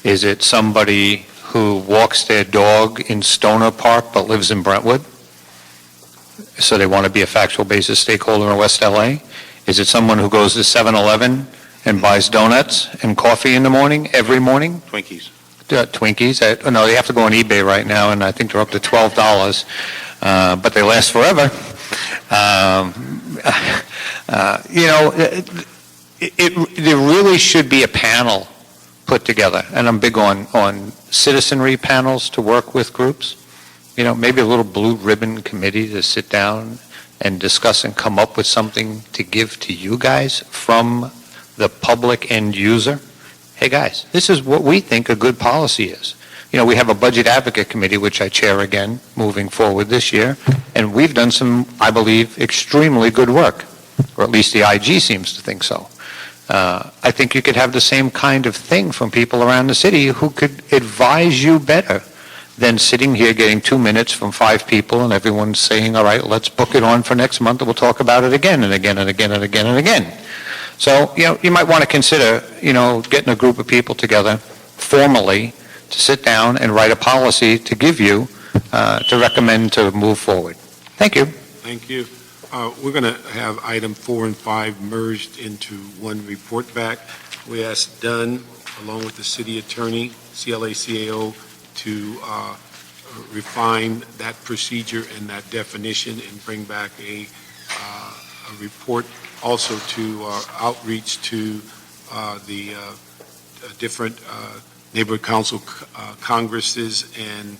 Is it somebody who walks their dog in Stoner Park but lives in Brentwood? So they want to be a factual basis stakeholder in West LA? Is it someone who goes to 7-Eleven and buys donuts and coffee in the morning, every morning? Twinkies. Twinkies. No, they have to go on eBay right now, and I think they're up to $12, but they last forever. There really should be a panel put together, and I'm big on citizenry panels to work with groups. Maybe a little blue ribbon committee to sit down and discuss and come up with something to give to you guys from the public end user. Hey guys, this is what we think a good policy is. We have a budget advocate committee, which I chair again, moving forward this year, and we've done some, I believe, extremely good work, or at least the IG seems to think so. I think you could have the same kind of thing from people around the city who could advise you better than sitting here getting 2 minutes from 5 people and everyone's saying, all right, let's book it on for next month and we'll talk about it again and again and again and again and again. So, you might want to consider, getting a group of people together formally to sit down and write a policy to give you, to recommend to move forward. Thank you. Thank you. We're going to have item 4 and 5 merged into one report back. We asked Dunn, along with the city attorney, CLA-CAO, to refine that procedure and that definition and bring back a report, also to outreach to the different neighborhood council congresses and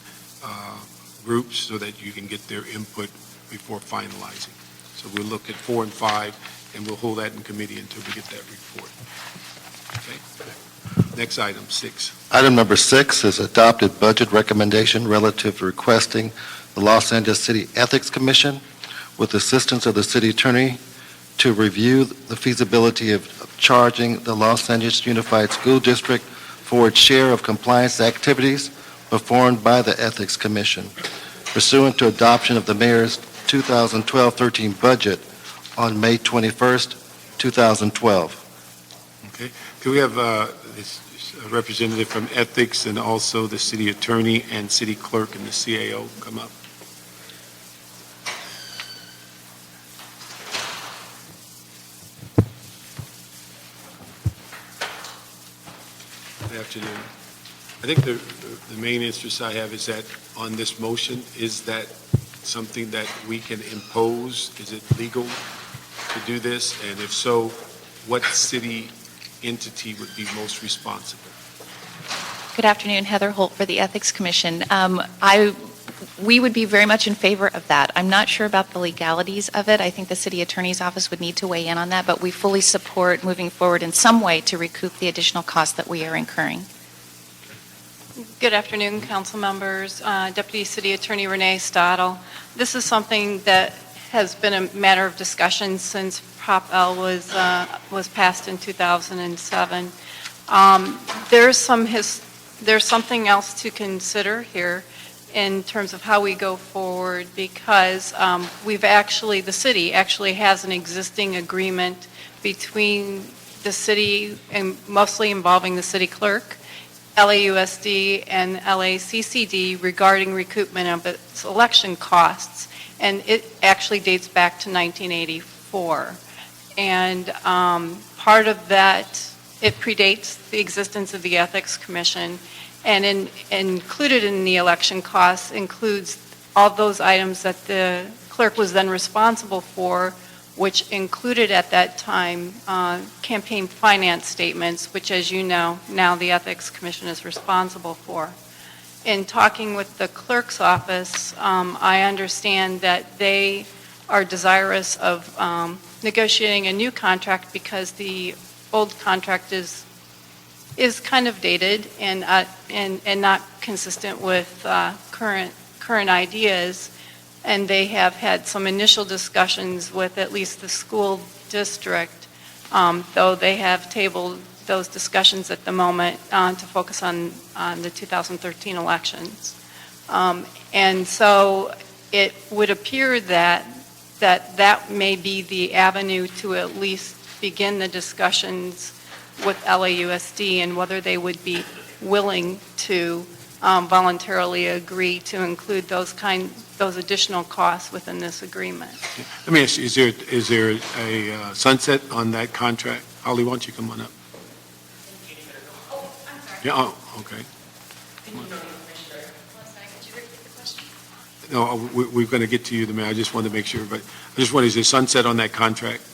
groups so that you can get their input before finalizing. So we'll look at 4 and 5, and we'll hold that in committee until we get that report. Okay. Next item, 6. Item number 6 is adopted budget recommendation relative to requesting the Los Angeles City Ethics Commission, with assistance of the city attorney, to review the feasibility of charging the Los Angeles Unified School District for its share of compliance activities performed by the Ethics Commission, pursuant to adoption of the mayor's 2012-13 budget on May 21st, 2012. Okay. Can we have this representative from Ethics and also the city attorney and city clerk and the CAO come up? Good afternoon. I think the main interest I have is that on this motion, is that something that we can impose? Is it legal to do this? And if so, what city entity would be most responsible? Good afternoon, Heather Holt for the Ethics Commission. We would be very much in favor of that. I'm not sure about the legalities of it. I think the city attorney's office would need to weigh in on that, but we fully support moving forward in some way to recoup the additional costs that we are incurring. Good afternoon, council members. Deputy City Attorney Renee Stottle. This is something that has been a matter of discussion since Prop L was passed in 2007. There's something else to consider here in terms of how we go forward, because the city actually has an existing agreement between the city, and mostly involving the city clerk, LAUSD and LACCD, regarding recoupment of its election costs. And it actually dates back to 1984. And part of that, it predates the existence of the Ethics Commission. And included in the election costs includes all those items that the clerk was then responsible for, which included at that time campaign finance statements, which, as you know, now the Ethics Commission is responsible for. In talking with the clerk's office, I understand that they are desirous of negotiating a new contract because the old contract is kind of dated and not consistent with current ideas. And they have had some initial discussions with at least the school district, though they have tabled those discussions at the moment to focus on the 2013 elections. And so it would appear that may be the avenue to at least begin the discussions with LAUSD and whether they would be willing to voluntarily agree to include those additional costs within this agreement. Let me ask you, is there a sunset on that contract? Holly, why don't you come on up? Yeah, oh, okay. No, we're going to get to you, the mayor. I just wanted to make sure, but I just wonder, is there sunset on that contract?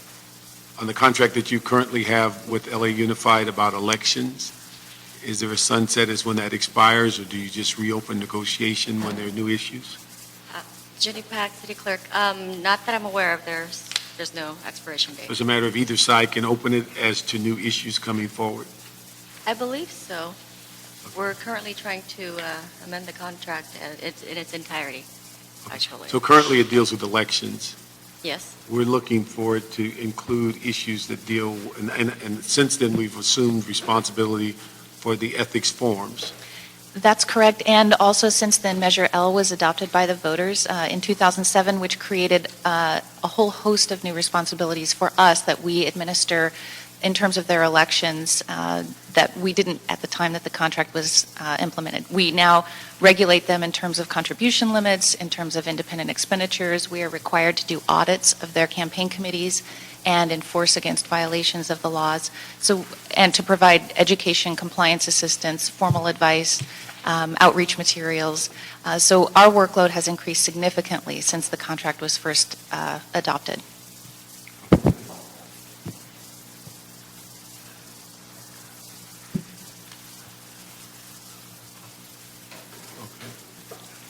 On the contract that you currently have with LA Unified about elections? Is there a sunset as when that expires, or do you just reopen negotiation when there are new issues? Jenny Pack, City Clerk. Not that I'm aware of. There's no expiration date. It's a matter of either side can open it as to new issues coming forward. I believe so. We're currently trying to amend the contract in its entirety, actually. So currently it deals with elections. Yes. We're looking for it to include issues that deal, and since then we've assumed responsibility for the ethics forms. That's correct, and also since then, Measure L was adopted by the voters in 2007, which created a whole host of new responsibilities for us that we administer in terms of their elections that we didn't at the time that the contract was implemented. We now regulate them in terms of contribution limits, in terms of independent expenditures. We are required to do audits of their campaign committees and enforce against violations of the laws. And to provide education, compliance assistance, formal advice, outreach materials. So our workload has increased significantly since the contract was first adopted.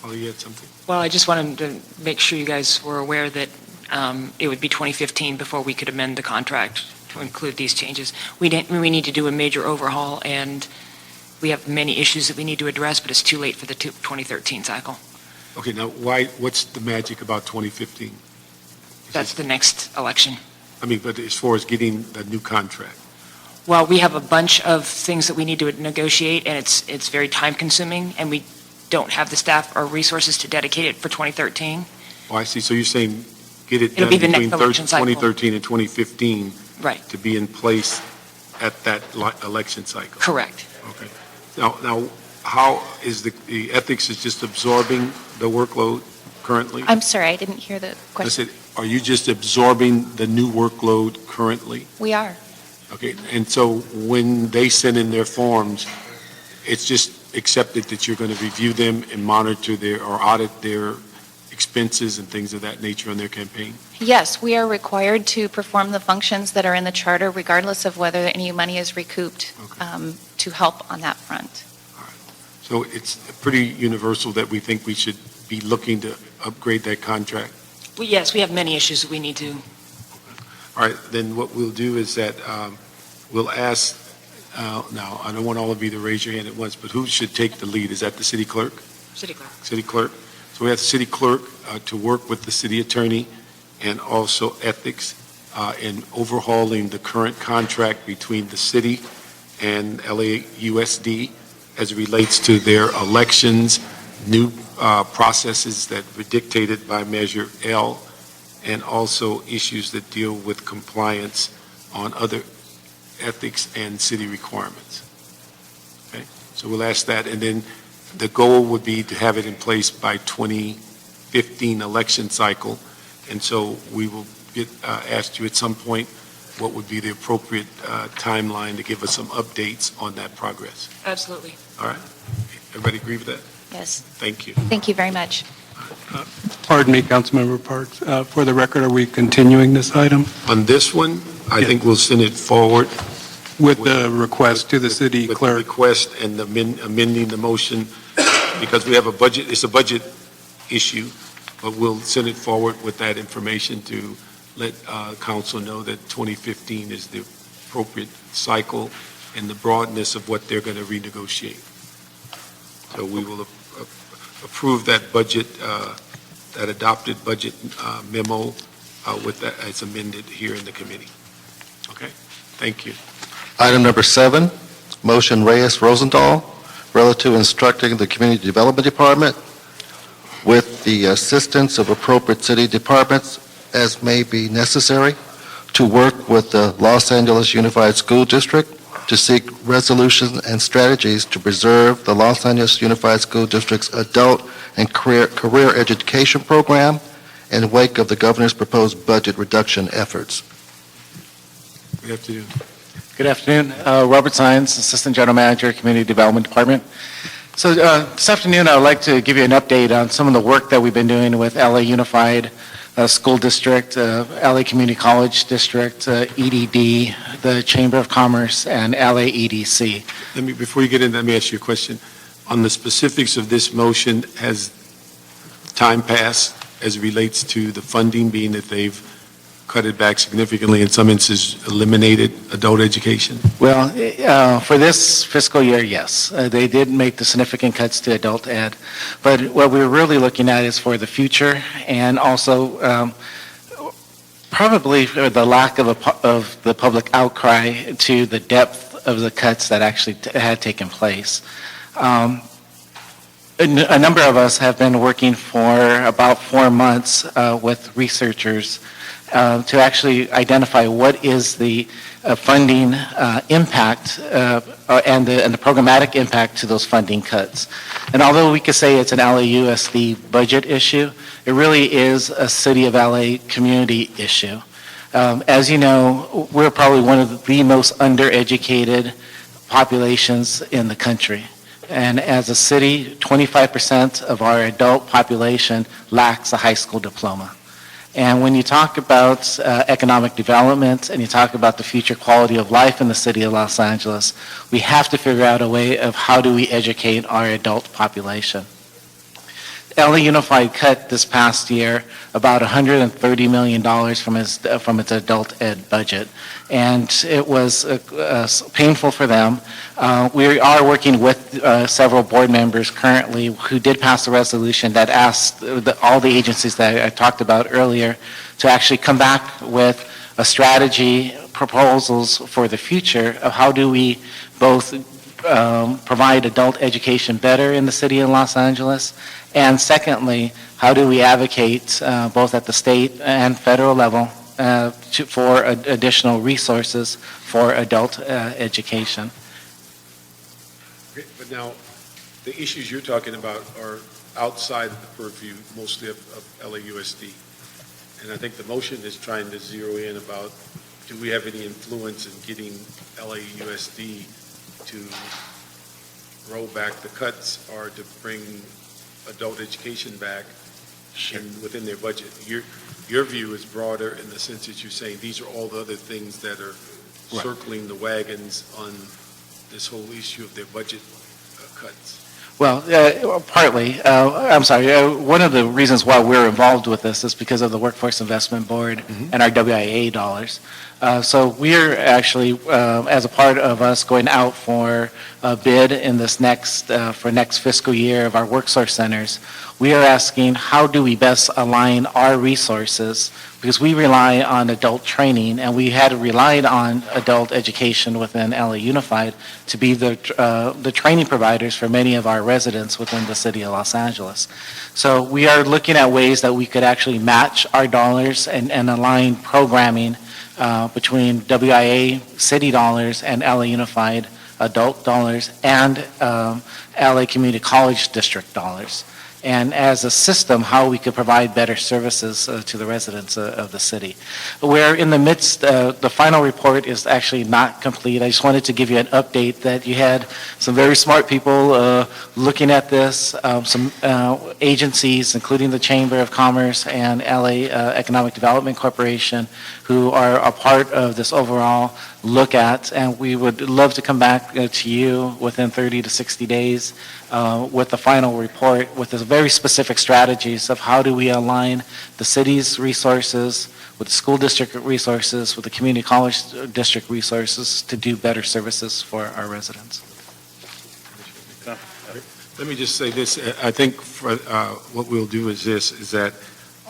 Oh, you had something? Well, I just wanted to make sure you guys were aware that it would be 2015 before we could amend the contract to include these changes. We need to do a major overhaul, and we have many issues that we need to address, but it's too late for the 2013 cycle. Okay, now what's the magic about 2015? That's the next election. I mean, but as far as getting the new contract? Well, we have a bunch of things that we need to negotiate, and it's very time-consuming, and we don't have the staff or resources to dedicate it for 2013. Oh, I see. So you're saying get it It'll done be the between next election cycle. 2013 and 2015? Right. To be in place at that election cycle? Correct. Okay. Now, how is the ethics is just absorbing the workload currently? I'm sorry, I didn't hear the I question. said, are you just absorbing the new workload currently? We are. Okay, and so when they send in their forms, it's just accepted that you're going to review them and monitor or audit their expenses and things of that nature on their campaign? Yes, we are required to perform the functions that are in the charter regardless of whether any money is recouped to help on that front. So it's pretty universal that we think we should be looking to upgrade that contract? Well, yes, we have many issues that we need to. All right, then what we'll do is that we'll ask, now, I don't want all of you to raise your hand at once, but who should take the lead? Is that the city clerk? City clerk. City clerk. So we have the city clerk to work with the city attorney and also ethics in overhauling the current contract between the city and LAUSD as it relates to their elections, new processes that were dictated by Measure L, and also issues that deal with compliance on other ethics and city requirements. Okay, so we'll ask that, and then the goal would be to have it in place by 2015 election cycle, and so we will get asked you at some point what would be the appropriate timeline to give us some updates on that progress. Absolutely. All right, everybody agree with that? Yes. Thank you. Thank you very much. Pardon me, Councilmember Parks. For the record, are we continuing this item? On this one, I think we'll send it forward. With the request to the city With clerk? the request and amending the motion, because we have a budget, it's a budget issue, but we'll send it forward with that information to let council know that 2015 is the appropriate cycle and the broadness of what they're going to renegotiate. So we will approve that budget, that adopted budget memo with that as amended here in the committee. Okay, thank you. Item number 7, motion Reyes-Rosendahl, relative to instructing the Community Development Department with the assistance of appropriate city departments as may be necessary to work with the Los Angeles Unified School District to seek resolutions and strategies to preserve the Los Angeles Unified School District's adult and career education program in wake of the governor's proposed budget reduction efforts. Good afternoon. Good afternoon. Robert Sines, Assistant General Manager, Community Development Department. So this afternoon, I would like to give you an update on some of the work that we've been doing with LA Unified School District, LA Community College District, EDD, the Chamber of Commerce, and LA EDC. Before you get in, let me ask you a question. On the specifics of this motion, has time passed as it relates to the funding, being that they've cut it back significantly, in some instances eliminated adult education? Well, for this fiscal year, yes. They did make the significant cuts to adult ed. But what we're really looking at is for the future, and also probably for the lack of the public outcry to the depth of the cuts that actually had taken place. A number of us have been working for about 4 months with researchers to actually identify what is the funding impact and the programmatic impact to those funding cuts. And although we could say it's an LAUSD budget issue, it really is a City of LA community issue. As you know, we're probably one of the most undereducated populations in the country. And as a city, 25% of our adult population lacks a high school diploma. And when you talk about economic development and you talk about the future quality of life in the city of Los Angeles, we have to figure out a way of how do we educate our adult population. LA Unified cut this past year about $130 million from its adult ed budget, and it was painful for them. We are working with several board members currently who did pass a resolution that asked all the agencies that I talked about earlier to actually come back with a strategy, proposals for the future of how do we both provide adult education better in the city of Los Angeles, and secondly, how do we advocate both at the state and federal level for additional resources for adult education. But now, the issues you're talking about are outside of the purview mostly of LAUSD. And I think the motion is trying to zero in about, do we have any influence in getting LAUSD to roll back the cuts or to bring adult education back within their budget? Your view is broader in the sense that you're saying these are all the other things that are circling the wagons on this whole issue of their budget cuts. Well, partly. I'm sorry. One of the reasons why we're involved with this is because of the Workforce Investment Board and our WIA dollars. So we're actually, as a part of us going out for a bid in this next fiscal year of our WorkSource centers, we are asking how do we best align our resources, because we rely on adult training and we had relied on adult education within LA Unified to be the training providers for many of our residents within the city of Los Angeles. So we are looking at ways that we could actually match our dollars and align programming between WIA city dollars and LA Unified adult dollars and LA Community College District dollars. And as a system, how we could provide better services to the residents of the city. We're in the midst, the final report is actually not complete. I just wanted to give you an update that you had some very smart people looking at this, some agencies, including the Chamber of Commerce and LA Economic Development Corporation, who are a part of this overall look at, and we would love to come back to you within 30 to 60 days with the final report with the very specific strategies of how do we align the city's resources with the school district resources, with the community college district resources to do better services for our residents. Let me just say this. I think what we'll do is this, is that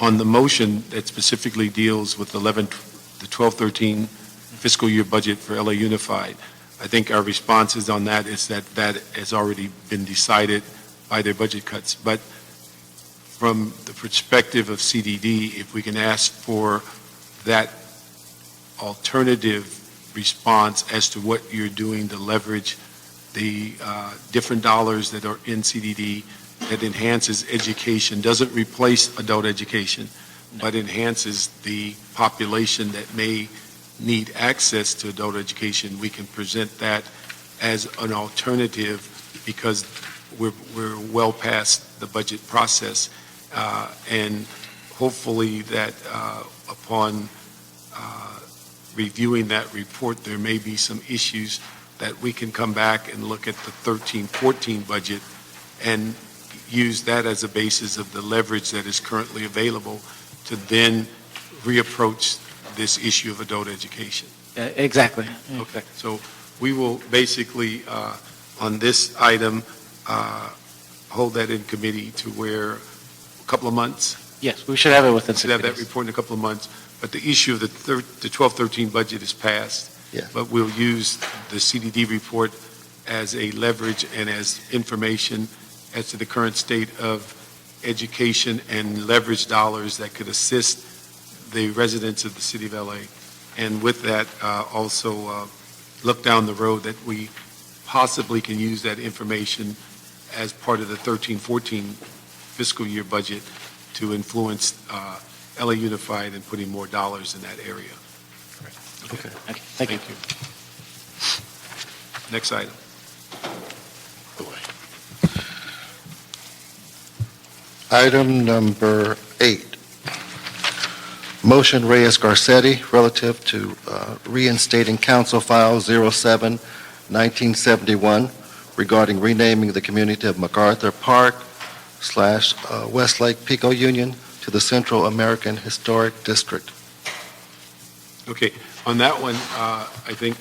on the motion that specifically deals with the 12-13 fiscal year budget for LA Unified, I think our responses on that is that that has already been decided by their budget cuts. But from the perspective of CDD, if we can ask for that alternative response as to what you're doing to leverage the different dollars that are in CDD that enhances education, doesn't replace adult education, but enhances the population that may need access to adult education, we can present that as an alternative because we're well past the budget process. And hopefully that upon reviewing that report, there may be some issues that we can come back and look at the 13-14 budget and use that as a basis of the leverage that is currently available to then reapproach this issue of adult education. Exactly. Okay, so we will basically, on this item, hold that in committee to where a couple of months? Yes, we should have it within 60 Should have that days. report in a couple of months. But the issue of the 12-13 budget is passed. Yeah. But we'll use the CDD report as a leverage and as information as to the current state of education and leverage dollars that could assist the residents of the city of LA. And with that, also look down the road that we possibly can use that information as part of the 13-14 fiscal year budget to influence LA Unified and putting more dollars in that area. Okay. Thank you. Next item. Item number 8, motion Reyes Garcetti relative to reinstating Council File 07-1971 regarding renaming the community of MacArthur Park / Westlake Pico Union to the Central American Historic District. Okay, on that one, I think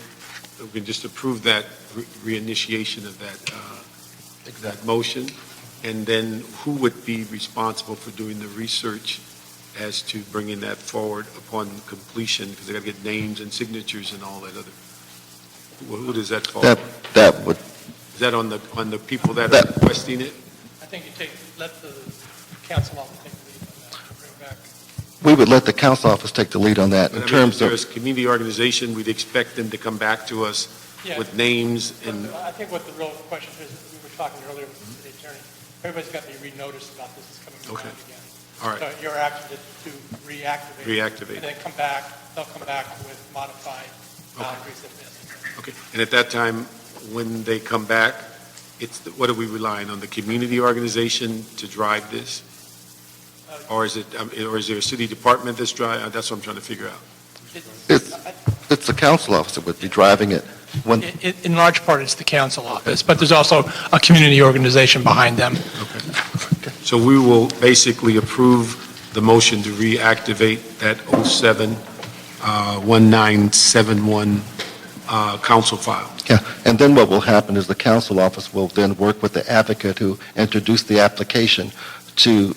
we can just approve that reinitiation of that motion, and then who would be responsible for doing the research as to bringing that forward upon completion, because they got to get names and signatures and all that other. Who does that fall? That would, Is that on the people that are requesting it? I think you let the council office take the lead on that, bring it back. we would let the council office take the lead on that in terms of. As a community organization, we'd expect them to come back to us Yeah. with names and. I think what the real question is, we were talking earlier with the city attorney, everybody's got to be re-noticed about this is coming around again. All right. So your action is to reactivate. Reactivate. And then they'll come back with modified boundaries if necessary. Okay, and at that time, when they come back, what are we relying on, the community organization to drive this? Or is there a city department that's driving, that's what I'm trying to figure out. It's the council office that would be driving it. When, In large part, it's the council office, but there's also a community organization behind them. So we will basically approve the motion to reactivate that 1971 council file. yeah, and then what will happen is the council office will then work with the advocate who introduced the application to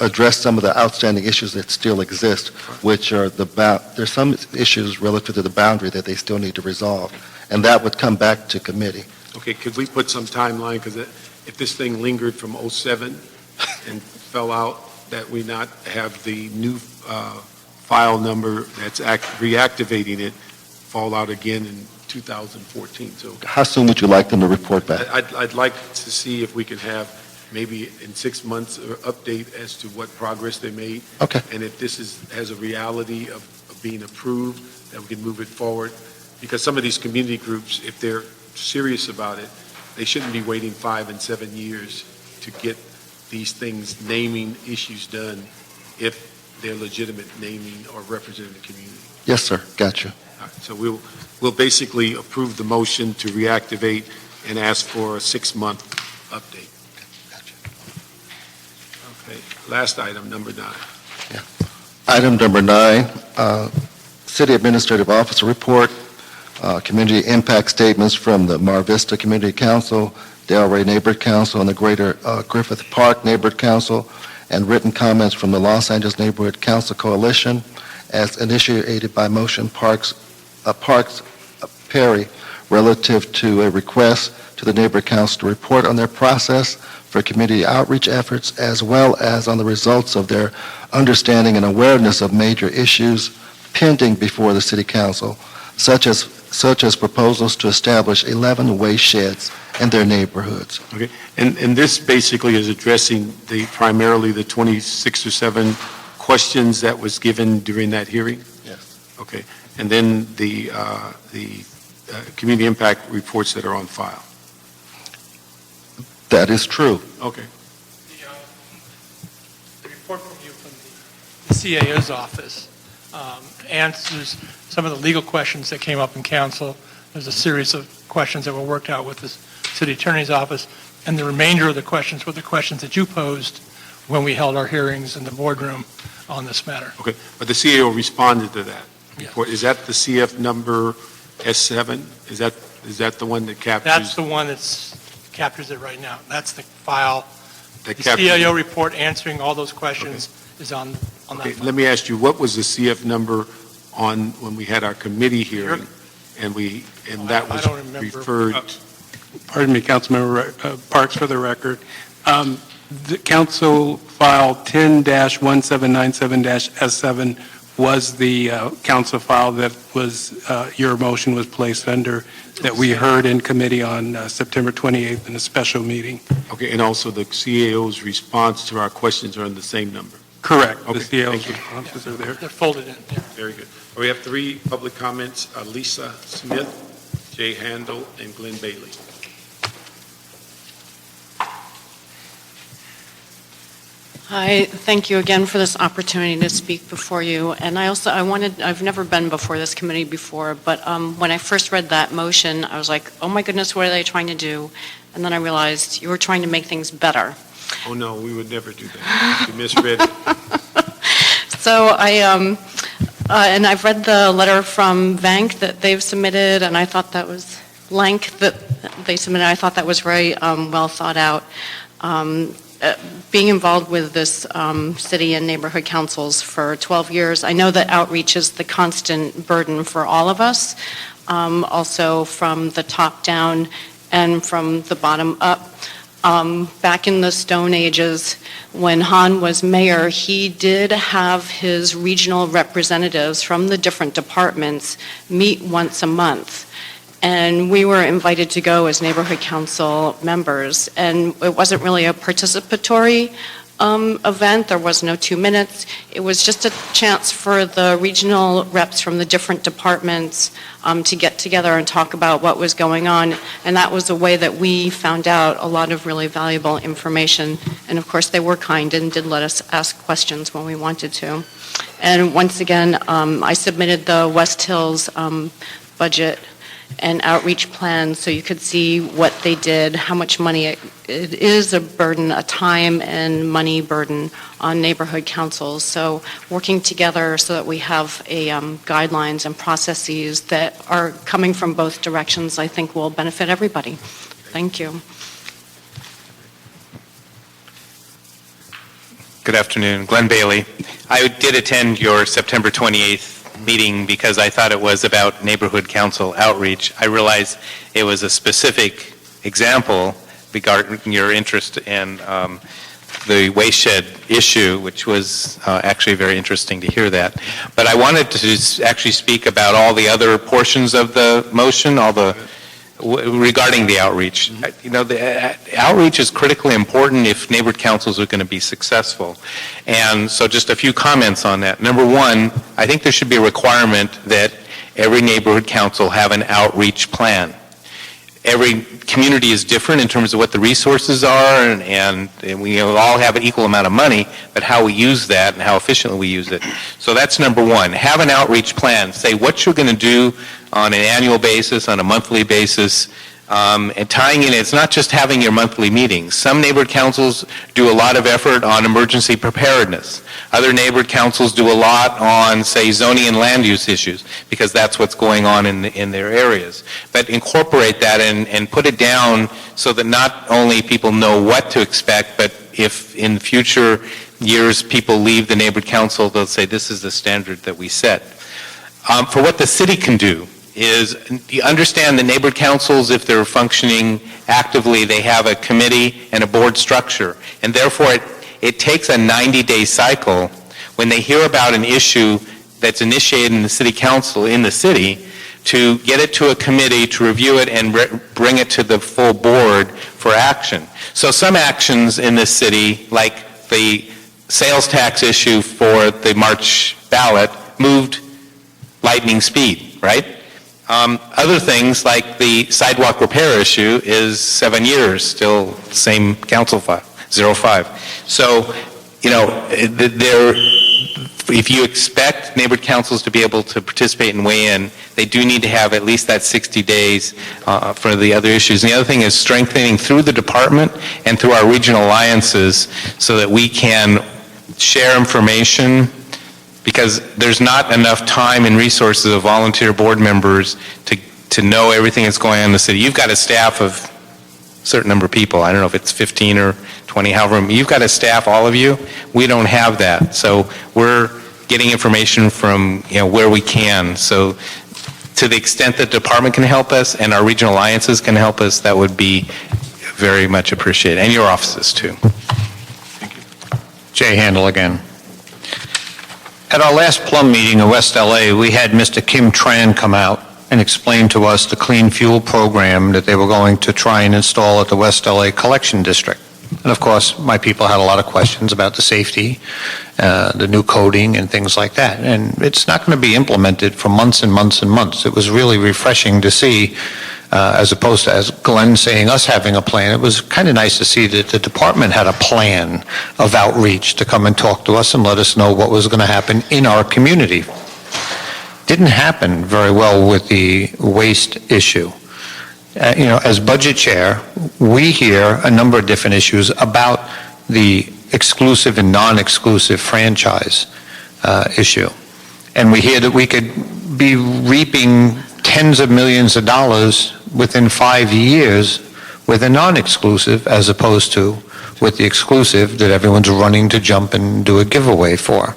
address some of the outstanding issues that still exist, which are there's some issues relative to the boundary that they still need to resolve, and that would come back to committee. Okay, could we put some timeline, because if this thing lingered from '07 and fell out, that we not have the new file number that's reactivating it fall out again in 2014. So How soon would you like them to report back? I'd like to see if we can have maybe in 6 months an update as to what progress they made. Okay. And if this has a reality of being approved, that we can move it forward. Because some of these community groups, if they're serious about it, they shouldn't be waiting 5 and 7 years to get these things, naming issues done, if they're legitimate naming or representing the community. Yes, sir, got you. All right, so we'll basically approve the motion to reactivate and ask for a 6-month update. Okay, last item, number 9. Item number 9, City Administrative Officer Report, Community Impact Statements from the Mar Vista Community Council, Delray Neighborhood Council, and the Greater Griffith Park Neighborhood Council, and written comments from the Los Angeles Neighborhood Council Coalition, as initiated by Motion Parks Perry, relative to a request to the Neighborhood Council to report on their process for community outreach efforts, as well as on the results of their understanding and awareness of major issues pending before the City Council, such as proposals to establish 11 waste sheds in their neighborhoods. Okay, and this basically is addressing primarily the 26 or 7 questions that was given during that hearing? Yes. Okay, and then the community impact reports that are on file? That is true. Okay. The report from you from the CAO's office answers some of the legal questions that came up in council. There's a series of questions that were worked out with the city attorney's office, and the remainder of the questions were the questions that you posed when we held our hearings in the boardroom on this matter. Okay, but the CAO responded to that Yes. report. Is that the CF number S7? Is that the one that captures? That's the one that captures it right now. That's the file. that The captures- CAO report answering all those questions is on that Okay, file. let me ask you, what was the CF number on when we had our committee hearing, and that I was don't remember. referred? Pardon me, Councilmember Parks, for the record. The Council File 10-1797-S7 was the council file that was, your motion was placed under, that we heard in committee on September 28th in a special meeting. Okay, and also the CAO's response to our questions are in the same number? Correct. The Okay, CAO's thank you. responses are there. They're folded in. Very good. We have 3 public comments, Lisa Smith, Jay Handel, and Glenn Bailey. Hi, thank you again for this opportunity to speak before you. And I've never been before this committee before, but when I first read that motion, I was like, oh my goodness, what are they trying to do? And then I realized you were trying to make things better. Oh, no, we would never do that. You misread it. So and I've read the letter from Vank that they've submitted, and I thought that was, Blank that they submitted, I thought that was very well thought out. Being involved with this city and neighborhood councils for 12 years, I know that outreach is the constant burden for all of us, also from the top down and from the bottom up. Back in the Stone Ages, when Han was mayor, he did have his regional representatives from the different departments meet once a month. And we were invited to go as neighborhood council members. And it wasn't really a participatory event. There was no 2 minutes. It was just a chance for the regional reps from the different departments to get together and talk about what was going on. And that was a way that we found out a lot of really valuable information. And of course, they were kind and did let us ask questions when we wanted to. And once again, I submitted the West Hills budget and outreach plan so you could see what they did, how much money it is a burden, a time and money burden on neighborhood councils. So working together so that we have a guidelines and processes that are coming from both directions, I think will benefit everybody. Thank you. Good afternoon. Glenn Bailey. I did attend your September 28th meeting because I thought it was about neighborhood council outreach. I realized it was a specific example regarding your interest in the waste shed issue, which was actually very interesting to hear that. But I wanted to actually speak about all the other portions of the motion, regarding the outreach. You know, the outreach is critically important if neighborhood councils are going to be successful. And so just a few comments on that. Number one, I think there should be a requirement that every neighborhood council have an outreach plan. Every community is different in terms of what the resources are, and we all have an equal amount of money, but how we use that and how efficiently we use it. So that's number one. Have an outreach plan. Say what you're going to do on an annual basis, on a monthly basis, and tying in, it's not just having your monthly meetings. Some neighborhood councils do a lot of effort on emergency preparedness. Other neighborhood councils do a lot on, say, zoning and land use issues, because that's what's going on in their areas. But incorporate that and put it down so that not only people know what to expect, but if in future years people leave the neighborhood council, they'll say, this is the standard that we set. For what the city can do, is you understand the neighborhood councils, if they're functioning actively, they have a committee and a board structure. And therefore, it takes a 90-day cycle when they hear about an issue that's initiated in the city council in the city to get it to a committee to review it and bring it to the full board for action. So some actions in this city, like the sales tax issue for the March ballot, moved lightning speed, right? Other things like the sidewalk repair issue is 7 years, still same council file, 05. So, you know, if you expect neighborhood councils to be able to participate and weigh in, they do need to have at least that 60 days for the other issues. And the other thing is strengthening through the department and through our regional alliances so that we can share information, because there's not enough time and resources of volunteer board members to know everything that's going on in the city. You've got a staff of a certain number of people. I don't know if it's 15 or 20, however. You've got a staff, all of you. We don't have that. So we're getting information from, you know, where we can. So to the extent that the department can help us and our regional alliances can help us, that would be very much appreciated. And your offices too. Jay Handel again. At our last Plum meeting in West LA, we had Mr. Kim Tran come out and explain to us the clean fuel program that they were going to try and install at the West LA Collection District. And of course, my people had a lot of questions about the safety, the new coding and things like that. And it's not going to be implemented for months and months and months. It was really refreshing to see, as opposed to, as Glenn saying, us having a plan. It was kind of nice to see that the department had a plan of outreach to come and talk to us and let us know what was going to happen in our community. Didn't happen very well with the waste issue. As budget chair, we hear a number of different issues about the exclusive and non-exclusive franchise issue. And we hear that we could be reaping tens of millions of dollars within 5 years with a non-exclusive as opposed to with the exclusive that everyone's running to jump and do a giveaway for.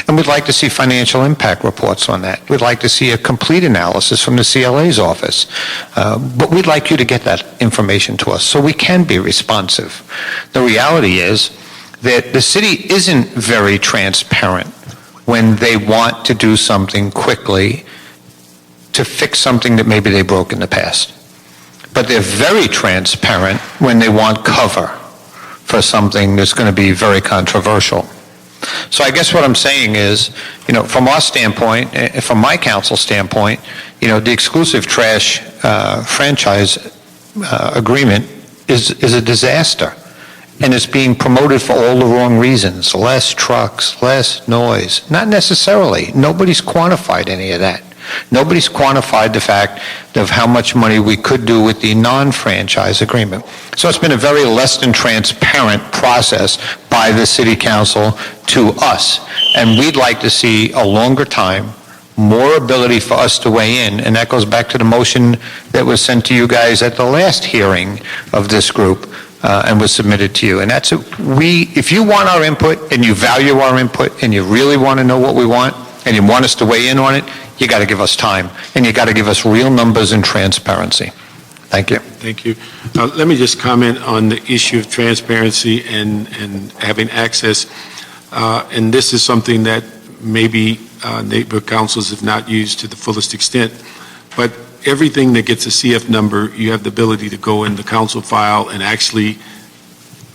And we'd like to see financial impact reports on that. We'd like to see a complete analysis from the CLA's office. But we'd like you to get that information to us so we can be responsive. The reality is that the city isn't very transparent when they want to do something quickly to fix something that maybe they broke in the past. But they're very transparent when they want cover for something that's going to be very controversial. So I guess what I'm saying is, from our standpoint, from my council standpoint, the exclusive trash franchise agreement is a disaster. And it's being promoted for all the wrong reasons. Less trucks, less noise. Not necessarily. Nobody's quantified any of that. Nobody's quantified the fact of how much money we could do with the non-franchise agreement. So it's been a very less than transparent process by the city council to us. And we'd like to see a longer time, more ability for us to weigh in. And that goes back to the motion that was sent to you guys at the last hearing of this group and was submitted to you. And that's if you want our input and you value our input and you really want to know what we want and you want us to weigh in on it, you got to give us time, and you got to give us real numbers and transparency. Thank you. Thank you. Let me just comment on the issue of transparency and having access. And this is something that maybe neighborhood councils have not used to the fullest extent. But everything that gets a CF number, you have the ability to go in the council file and actually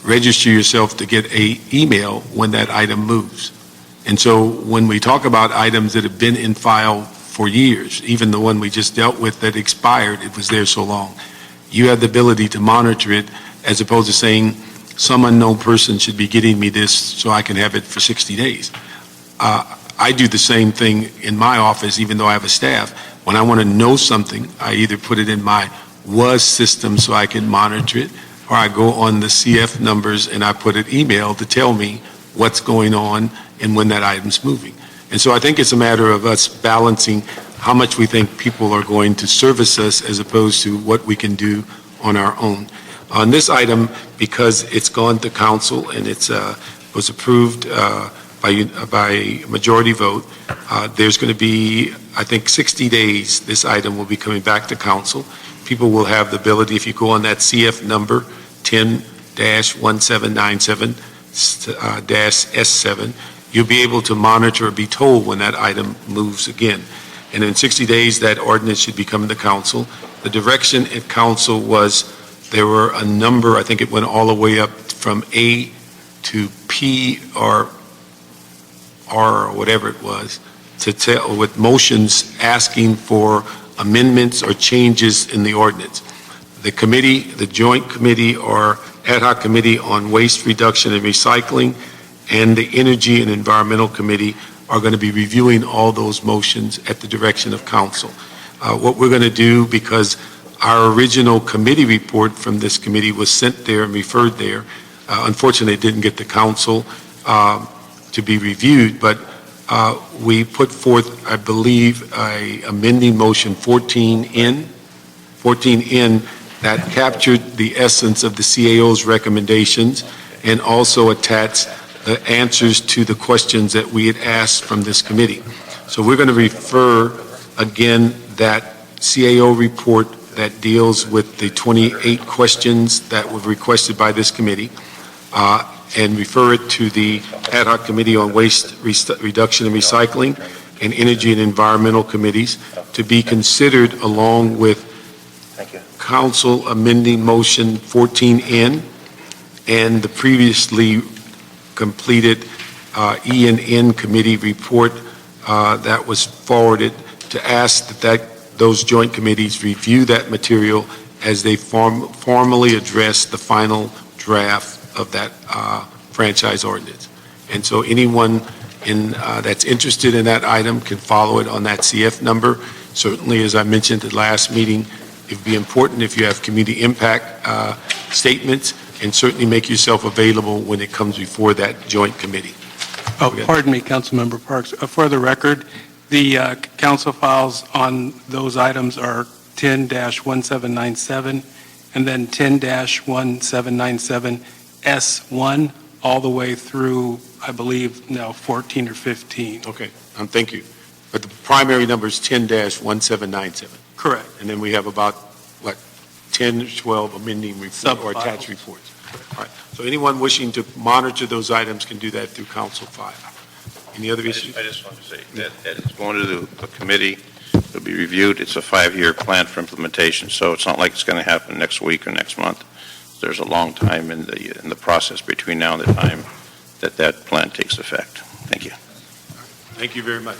register yourself to get an email when that item moves. And so when we talk about items that have been in file for years, even the one we just dealt with that expired, it was there so long, you have the ability to monitor it as opposed to saying some unknown person should be getting me this so I can have it for 60 days. I do the same thing in my office, even though I have a staff. When I want to know something, I either put it in my WAS system so I can monitor it, or I go on the CF numbers and I put an email to tell me what's going on and when that item's moving. And so I think it's a matter of us balancing how much we think people are going to service us as opposed to what we can do on our own. On this item, because it's gone to council and it was approved by majority vote, there's going to be, I think, 60 days this item will be coming back to council. People will have the ability, if you go on that CF number, 10-1797-S7, you'll be able to monitor or be told when that item moves again. And in 60 days, that ordinance should be coming to council. The direction at council was there were a number, I think it went all the way up from A to P or R or whatever it was, to tell with motions asking for amendments or changes in the ordinance. The committee, the joint committee or ad hoc committee on waste reduction and recycling and the Energy and Environmental Committee are going to be reviewing all those motions at the direction of council. What we're going to do, because our original committee report from this committee was sent there and referred there, unfortunately it didn't get to council to be reviewed, but we put forth, I believe, a amending motion 14N that captured the essence of the CAO's recommendations and also attached the answers to the questions that we had asked from this committee. So we're going to refer again that CAO report that deals with the 28 questions that were requested by this committee and refer it to the Ad hoc Committee on Waste Reduction and Recycling and Energy and Environmental Committees to be considered along with Council amending Motion 14N and the previously completed E and N Committee report that was forwarded, to ask that those joint committees review that material as they formally address the final draft of that franchise ordinance. And so anyone that's interested in that item can follow it on that CF number. Certainly, as I mentioned at the last meeting, it'd be important if you have community impact statements, and certainly make yourself available when it comes before that joint committee. Oh, pardon me, Councilmember Parks. For the record, the council files on those items are 10-1797 and then 10-1797S1 all the way through, I believe, now 14 or 15. Okay, thank you. But the primary number is 10-1797. Correct. And then we have about, 10 or 12 amending report or attached Sub-files. reports. All right. So anyone wishing to monitor those items can do that through council file. Any other issues? I just want to say that it's going to the committee, it'll be reviewed. It's a 5-year plan for implementation, so it's not like it's going to happen next week or next month. There's a long time in the process between now and the time that plan takes effect. Thank you. Thank you very much.